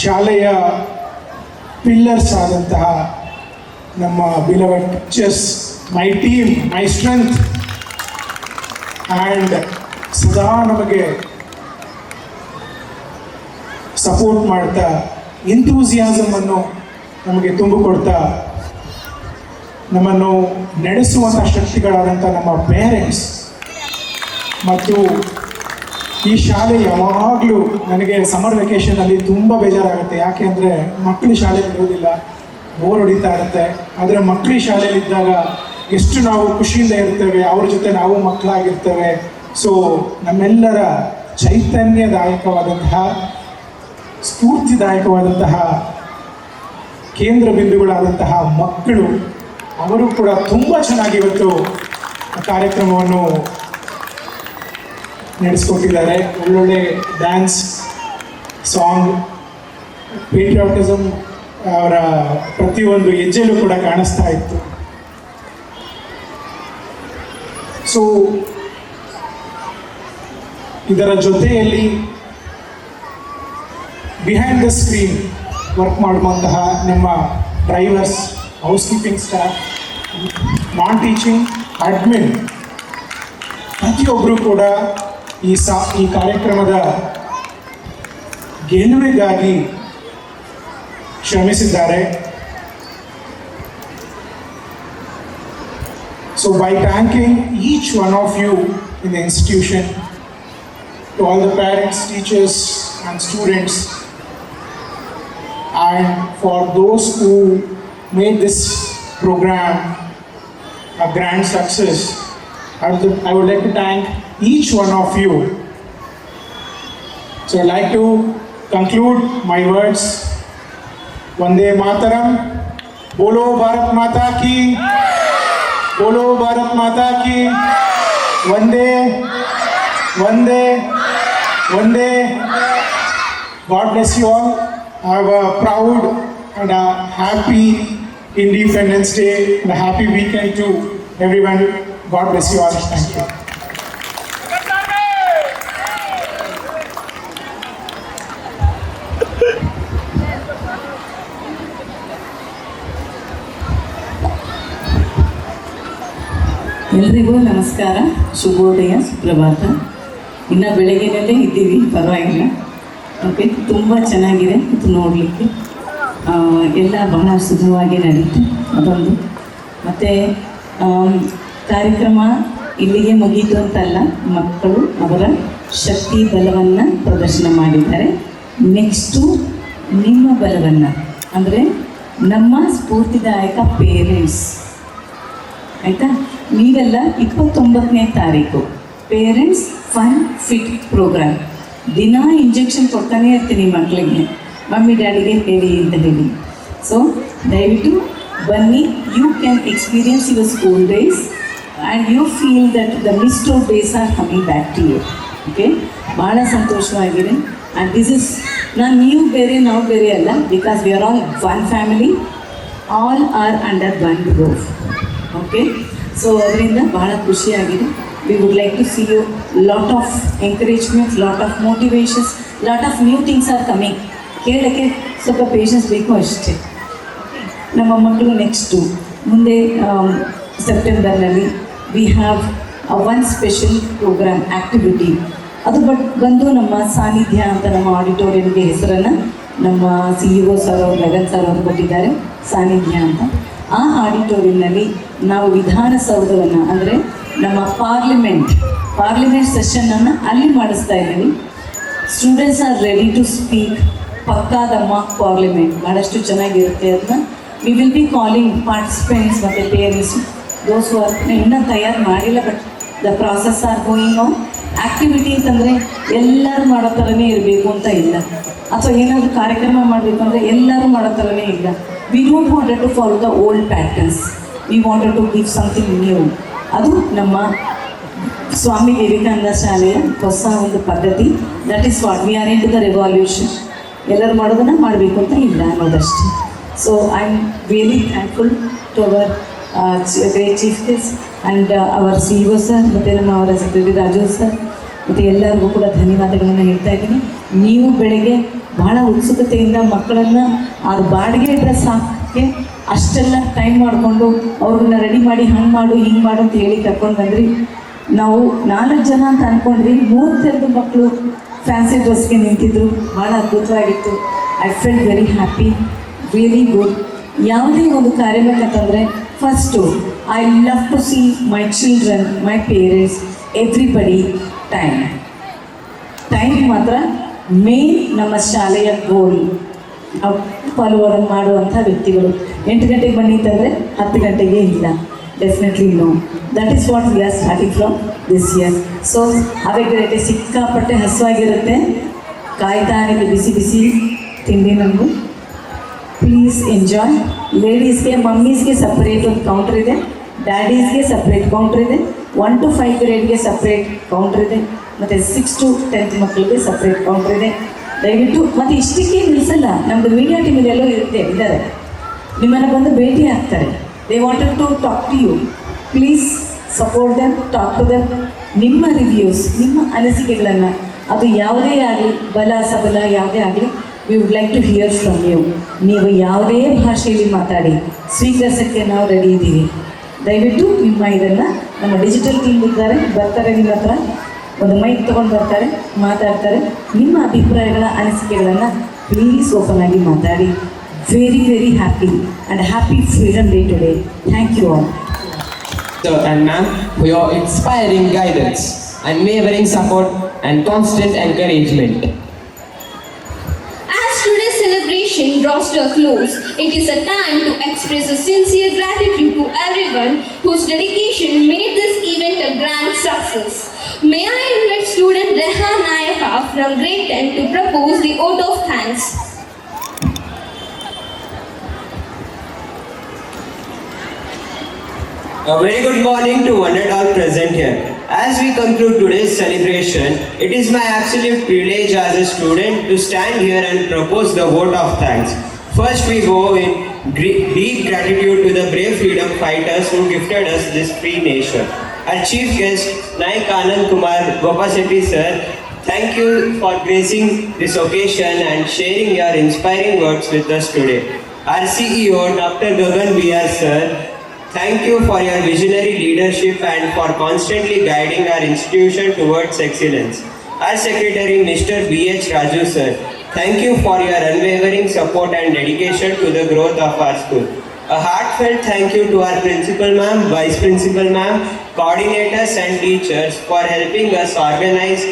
ಶಾಲೆಯ ಪಿಲ್ಲರ್ಸ್ ಆದಂತಹ ನಮ್ಮ beloved teachers, my team, my strength, and ಸದಾ ನಮಗೆ ಸಪೋರ್ಟ್ ಮಾಡ್ತಾ, ಎಂಥೂಸಿಯಾಸಮನ್ನು ನಮಗೆ ತುಂಬಿಕೊಡ್ತಾ, ನಮ್ಮನ್ನು ನಡೆಸುವಂಥ ಶಕ್ತಿಗಳಾದಂಥ ನಮ್ಮ ಪೇರೆಂಟ್ಸ್, ಮತ್ತು ಈ ಶಾಲೆ ಯಾವಾಗಲೂ ನನಗೆ ಸಮರ್ ವೆಕೇಷನಲ್ಲಿ ತುಂಬ ಬೇಜಾರಾಗುತ್ತೆ. ಯಾಕೆ ಅಂದರೆ ಮಕ್ಕಳು ಶಾಲೆಗೆ ಇರೋದಿಲ್ಲ, ಬೋರ್ ಹೊಡಿತಾ ಇರುತ್ತೆ. ಆದರೆ ಮಕ್ಕಳು ಶಾಲೆಯಲ್ಲಿದ್ದಾಗ ಎಷ್ಟು ನಾವು ಖುಷಿಯಿಂದ ಇರ್ತೇವೆ, ಅವ್ರ ಜೊತೆ ನಾವು ಮಕ್ಕಳಾಗಿರ್ತೇವೆ. ಸೊ ನಮ್ಮೆಲ್ಲರ ಚೈತನ್ಯದಾಯಕವಾದಂತಹ, ಸ್ಫೂರ್ತಿದಾಯಕವಾದಂತಹ ಕೇಂದ್ರ ಬಿಂದುಗಳಾದಂತಹ ಮಕ್ಕಳು, ಅವರು ಕೂಡ ತುಂಬ ಚೆನ್ನಾಗಿ ಇವತ್ತು ಕಾರ್ಯಕ್ರಮವನ್ನು ನಡೆಸ್ಕೊಟ್ಟಿದ್ದಾರೆ. ಒಳ್ಳೊಳ್ಳೆ ಡ್ಯಾನ್ಸ್, ಸಾಂಗ್, ಪೇಟ್ರಿಯಾಟಿಸಮ್ ಅವರ ಪ್ರತಿಯೊಂದು ಹೆಜ್ಜೆಲೂ ಕೂಡ ಕಾಣಿಸ್ತಾ ಇತ್ತು. ಸೊ ಇದರ ಜೊತೆಯಲ್ಲಿ ಬಿಹೈಂಡ್ ದ ಸ್ಕ್ರೀನ್ ವರ್ಕ್ ಮಾಡುವಂತಹ ನಮ್ಮ ಡ್ರೈವರ್ಸ್, ಹೌಸ್ ಕೀಪಿಂಗ್ ಸ್ಟಾಫ್, ನಾನ್ ಟೀಚಿಂಗ್, ಅಡ್ಮಿನ್, ಪ್ರತಿಯೊಬ್ಬರು ಕೂಡ ಈ ಕಾರ್ಯಕ್ರಮದ ಗೆಲುವಿಗಾಗಿ ಶ್ರಮಿಸಿದ್ದಾರೆ. So by thanking each one of you in the institution, to all the parents, teachers and students, and for those who made this program a grand success, I would like to thank each one of you So I'd like to conclude my words. Vande Mataram. Bolo Bharat Mata ki. Bolo Bharat Mata ki. Vande. Vande. Vande. God bless you all. Have a proud and a happy Independence Day and a happy weekend to everyone. God bless you all. Thank you. ಎಲ್ರಿಗೂ ನಮಸ್ಕಾರ, ಶುಭೋದಯ, ಸುಪ್ರಭಾತ. ಇನ್ನು ಬೆಳಗ್ಗೆನಲ್ಲೇ ಇದ್ದೀವಿ, ಪರವಾಗಿಲ್ಲ. Okay, ತುಂಬ ಚೆನ್ನಾಗಿದೆ ಇದು ನೋಡಲಿಕ್ಕೆ. ಎಲ್ಲ ಬಹಳ ಸುಖವಾಗಿ ನಡೀತು ಅದೊಂದು. ಮತ್ತು ಕಾರ್ಯಕ್ರಮ ಇಲ್ಲಿಗೆ ಮುಗೀತು ಅಂತಲ್ಲ, ಮಕ್ಕಳು ಅವರ ಶಕ್ತಿ ಬಲವನ್ನು ಪ್ರದರ್ಶನ ಮಾಡಿದ್ದಾರೆ. ನೆಕ್ಸ್ಟು ನಿಮ್ಮ ಬಲವನ್ನು, ಅಂದರೆ ನಮ್ಮ ಸ್ಫೂರ್ತಿದಾಯಕ ಪೇರೆಂಟ್ಸ್, ಆಯಿತಾ? ನೀವೆಲ್ಲ 29ನೇ ತಾರೀಕು ಪೇರೆಂಟ್ಸ್ ಫನ್ ಫಿಟ್ ಪ್ರೋಗ್ರಾಮ್. ದಿನ ಇಂಜೆಕ್ಷನ್ ಕೊಡ್ತಾನೆ ಇರ್ತೀನಿ ಮಕ್ಕಳಿಗೆ, ಮಮ್ಮಿ ಡ್ಯಾಡಿಗೆ ಹೇಳಿ ಅಂತ ಹೇಳಿ. ಸೊ ದಯವಿಟ್ಟು ಬನ್ನಿ. You can experience your school days and you feel that the missed out days are coming back to you. Okay, ಭಾಳ ಸಂತೋಷವಾಗಿದೆ. ಆ್ಯಂಡ್ ದಿಸ್ ಇಸ್, ನೀವು ಬೇರೆ ನಾವು ಬೇರೆ ಅಲ್ಲ, because we are all one family, all are under one roof. Okay, so ಅದರಿಂದ ಭಾಳ ಖುಷಿಯಾಗಿದೆ. We would like to see you lot of encouragement, lot of motivations, lot of new things are coming. ಕೇಳೋಕ್ಕೆ ಸ್ವಲ್ಪ patience ಬೇಕು ಅಷ್ಟೇ. ನಮ್ಮ ಮಕ್ಕಳು next ಮುಂದೆ ಸೆಪ್ಟೆಂಬರ್ನಲ್ಲಿ we have one special programme activity. ಅದು ಬಂದು ನಮ್ಮ ಸಾನ್ನಿಧ್ಯ ಅಂತ ನಮ್ಮ ಆಡಿಟೋರಿಯಂಗೆ ಹೆಸರನ್ನು ನಮ್ಮ CEO ಸರ್ ಅವರು, ಗಗನ್ ಸರ್ ಅವರು ಕೊಟ್ಟಿದ್ದಾರೆ, ಸಾನ್ನಿಧ್ಯ ಅಂತ. ಆ ಆಡಿಟೋರಿಯಂನಲ್ಲಿ ನಾವು ವಿಧಾನಸೌಧವನ್ನು, ಅಂದರೆ ನಮ್ಮ ಪಾರ್ಲಿಮೆಂಟ್ ಸೆಷನ್ನನ್ನು ಅಲ್ಲಿ ಮಾಡಿಸ್ತಾ ಇದ್ದೀವಿ. Students are ready to speak. ಪಕ್ಕಾದ ಮಾಕ್ ಪಾರ್ಲಿಮೆಂಟ್ ಭಾಳಷ್ಟು ಚೆನ್ನಾಗಿರುತ್ತೆ. ಅದನ್ನ we will be calling participants ಮತ್ತು ಪೇರೆಂಟ್ಸ್, ದೋಸ್ ಹೂ ಆರ್ ಇನ್ನೂ ತಯಾರು ಮಾಡಿಲ್ಲ, but the process are going on. Activity ಅಂತಂದರೆ ಎಲ್ಲರೂ ಮಾಡೋ ಥರನೇ ಇರಬೇಕು ಅಂತ ಇಲ್ಲ, ಅಥವಾ ಏನಾದರೂ ಕಾರ್ಯಕ್ರಮ ಮಾಡಬೇಕು ಅಂದರೆ ಎಲ್ಲರೂ ಮಾಡೋ ಥರನೇ ಇಲ್ಲ. We don't wanted to follow the old patterns, we wanted to give something new. ಅದು ನಮ್ಮ ಸ್ವಾಮಿ ವಿವೇಕಾನಂದ ಶಾಲೆಯ ಹೊಸ ಒಂದು ಪದ್ಧತಿ. That is what we are into the revolution. ಎಲ್ಲರೂ ಮಾಡೋದನ್ನು ಮಾಡಬೇಕು ಅಂತ ಇಲ್ಲ ಅನ್ನೋದಷ್ಟೇ. So I am really thankful to our great chief guest and our CEO sir, ಮತ್ತು ನಮ್ಮ ಅವರ ಸೆಕ್ರೆಟರಿ ರಾಜು ಸರ್, ಮತ್ತು ಎಲ್ಲರಿಗೂ ಕೂಡ ಧನ್ಯವಾದಗಳನ್ನು ಹೇಳ್ತಾ ಇದ್ದೀನಿ. ನೀವು ಬೆಳಗ್ಗೆ ಭಾಳ ಉತ್ಸುಕತೆಯಿಂದ ಮಕ್ಕಳನ್ನು ಅವ್ರ ಬಾಡಿಗೆ ಡ್ರೆಸ್ ಹಾಕೋಕ್ಕೆ ಅಷ್ಟೆಲ್ಲ ಟೈಮ್ ಮಾಡಿಕೊಂಡು ಅವ್ರನ್ನ ರೆಡಿ ಮಾಡಿ ಹಂಗೆ ಮಾಡು ಹಿಂಗೆ ಮಾಡು ಅಂತ ಹೇಳಿ ಕರ್ಕೊಂಡು ಬಂದ್ರಿ. ನಾವು 4 ಜನ ಅಂತ ಅಂದ್ಕೊಂಡ್ವಿ, 32 ಮಕ್ಕಳು ಫ್ಯಾನ್ಸಿ ಡ್ರೆಸ್ಗೆ ನಿಂತಿದ್ರು. ಭಾಳ ಅದ್ಭುತವಾಗಿತ್ತು. I felt very happy, really good. ಯಾವುದೇ ಒಂದು ಕಾರ್ಯಕ್ರಮಕ್ಕಂತಂದರೆ first I love to see my children, my parents, everybody time ಮಾತ್ರ ಮೇನ್ ನಮ್ಮ ಶಾಲೆಯ ಗೋಲ್. ಫಾಲೋವರ್ ಮಾಡುವಂಥ ವ್ಯಕ್ತಿಗಳು 8 ಗಂಟೆಗೆ ಬನ್ನಿ ಅಂತಂದರೆ 10 ಗಂಟೆಗೆ ಇಲ್ಲ, definitely no. That is what we are starting from this year. So ಅವೆಗ್ರೆಟೆ ಸಿಕ್ಕಾಪಟ್ಟೆ ಹಸುವಾಗಿರುತ್ತೆ, ಕಾಯ್ತಾ ಇದೆ ಬಿಸಿ ಬಿಸಿ ತಿಂಡಿ ನಮಗೂ. Please enjoy. ಲೇಡೀಸ್ಗೆ, ಮಮ್ಮೀಸ್ಗೆ ಸಪ್ರೇಟ್ ಒಂದು ಕೌಂಟ್ರ್ ಇದೆ, ಡ್ಯಾಡೀಸ್ಗೆ ಸಪ್ರೇಟ್ ಕೌಂಟ್ರ್ ಇದೆ, 1 to 5 ಗ್ರೇಡ್ಗೆ ಸಪ್ರೇಟ್ ಕೌಂಟ್ರ್ ಇದೆ, ಮತ್ತು 6 to 10th ಮಕ್ಕಳಿಗೆ ಸಪ್ರೇಟ್ ಕೌಂಟ್ರ್ ಇದೆ. ದಯವಿಟ್ಟು, ಮತ್ತು ಇಷ್ಟಕ್ಕೆ ನಿಲ್ಲಿಸಲ್ಲ, ನಮ್ಮದು ಮೀಡಿಯಾ ಟೀಮಲ್ಲೆಲ್ಲೋ ಇದ್ದಾರೆ, ನಿಮ್ಮನ್ನು ಬಂದು ಭೇಟಿ ಆಗ್ತಾರೆ. They wanted to talk to you. Please support them, talk to them. ನಿಮ್ಮ ರಿವ್ಯೂಸ್, ನಿಮ್ಮ ಅನಿಸಿಕೆಗಳನ್ನು, ಅದು ಯಾವುದೇ ಆಗಲಿ, ಬಲ ಸಬಲ ಯಾವುದೇ ಆಗಲಿ, we would like to hear from you. ನೀವು ಯಾವುದೇ ಭಾಷೆಯಲ್ಲಿ ಮಾತಾಡಿ, ಸ್ವೀಕರಿಸೋಕ್ಕೆ ನಾವು ರೆಡಿ ಇದ್ದೀವಿ. ದಯವಿಟ್ಟು ನಿಮ್ಮ ಇದನ್ನು, ನಮ್ಮ ಡಿಜಿಟಲ್ ಟೀಮ್ ಇದ್ದಾರೆ, ಬರ್ತಾರೆ, ನಿಮ್ಮ ಹತ್ರ ಒಂದು ಮೈಕ್ ತೊಗೊಂಡು ಬರ್ತಾರೆ, ಮಾತಾಡ್ತಾರೆ. ನಿಮ್ಮ ಅಭಿಪ್ರಾಯಗಳ, ಅನಿಸಿಕೆಗಳನ್ನು ಪ್ಲೀಸ್ ಓಪನ್ ಆಗಿ ಮಾತಾಡಿ. Very very happy and happy freedom day today. Thank you all. Sir and ma'am, for your inspiring guidance, unwavering support and constant encouragement. As today's celebration draws to a close, it is a time to express a sincere gratitude to everyone whose dedication made this event a grand success. May I invite student Rehan Nayaka from grade 10 to propose the vote of thanks. A very good morning to one and all present here. As we conclude today's celebration, it is my absolute privilege as a student to stand here and propose the vote of thanks. First, we go in deep gratitude to the brave freedom fighters who gifted us this free nation. Our chief guest, Naik Anand Kumar Gopasetti sir, thank you for gracing this occasion and sharing your inspiring words with us today. Our CEO, Dr. Gagan B.R. sir, thank you for your visionary leadership and for constantly guiding our institution towards excellence. Our Secretary, Mr. B.H. Raju sir, thank you for your unwavering support and dedication to the growth of our school. A heartfelt thank you to our Principal ma'am, Vice Principal ma'am, coordinators and teachers for helping us organize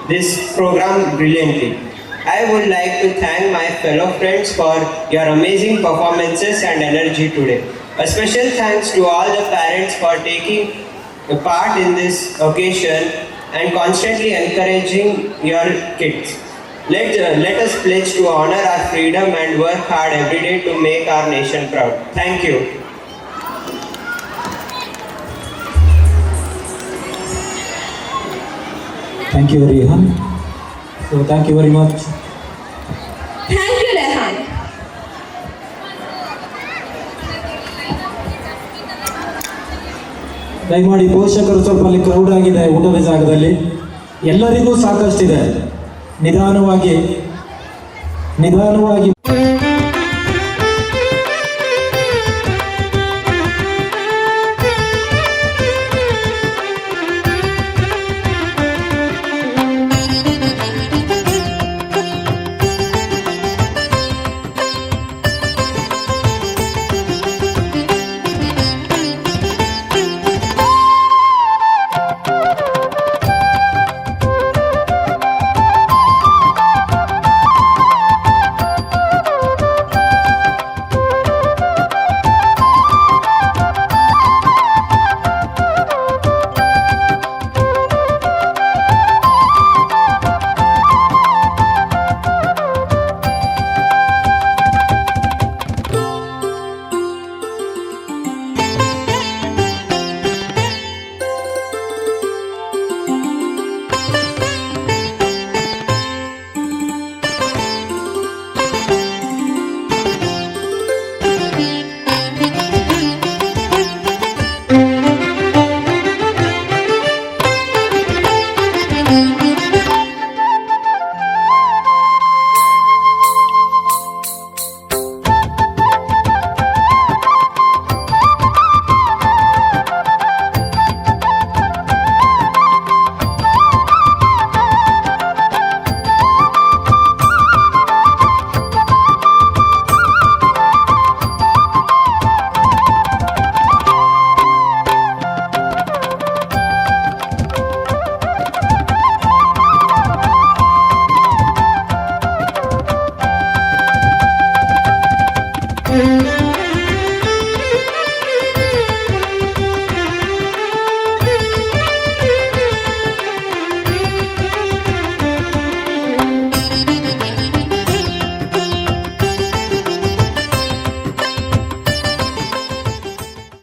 this program brilliantly. I would like to thank my fellow friends for your amazing performances and energy today. A special thanks to all the parents for taking part in this occasion and constantly encouraging your kids. Let us pledge to honor our freedom and work hard every day to make our nation proud. Thank you. Thank you, Rehan. So thank you very much. Thank you, Rehan. ದಯಮಾಡಿ ಪೋಷಕರು ಸ್ವಲ್ಪ ಅಲ್ಲಿ crowd ಆಗಿದೆ ಊಟದ ಜಾಗದಲ್ಲಿ. ಎಲ್ಲರಿಗೂ ಸಾಕಷ್ಟಿದೆ. ನಿಧಾನವಾಗಿ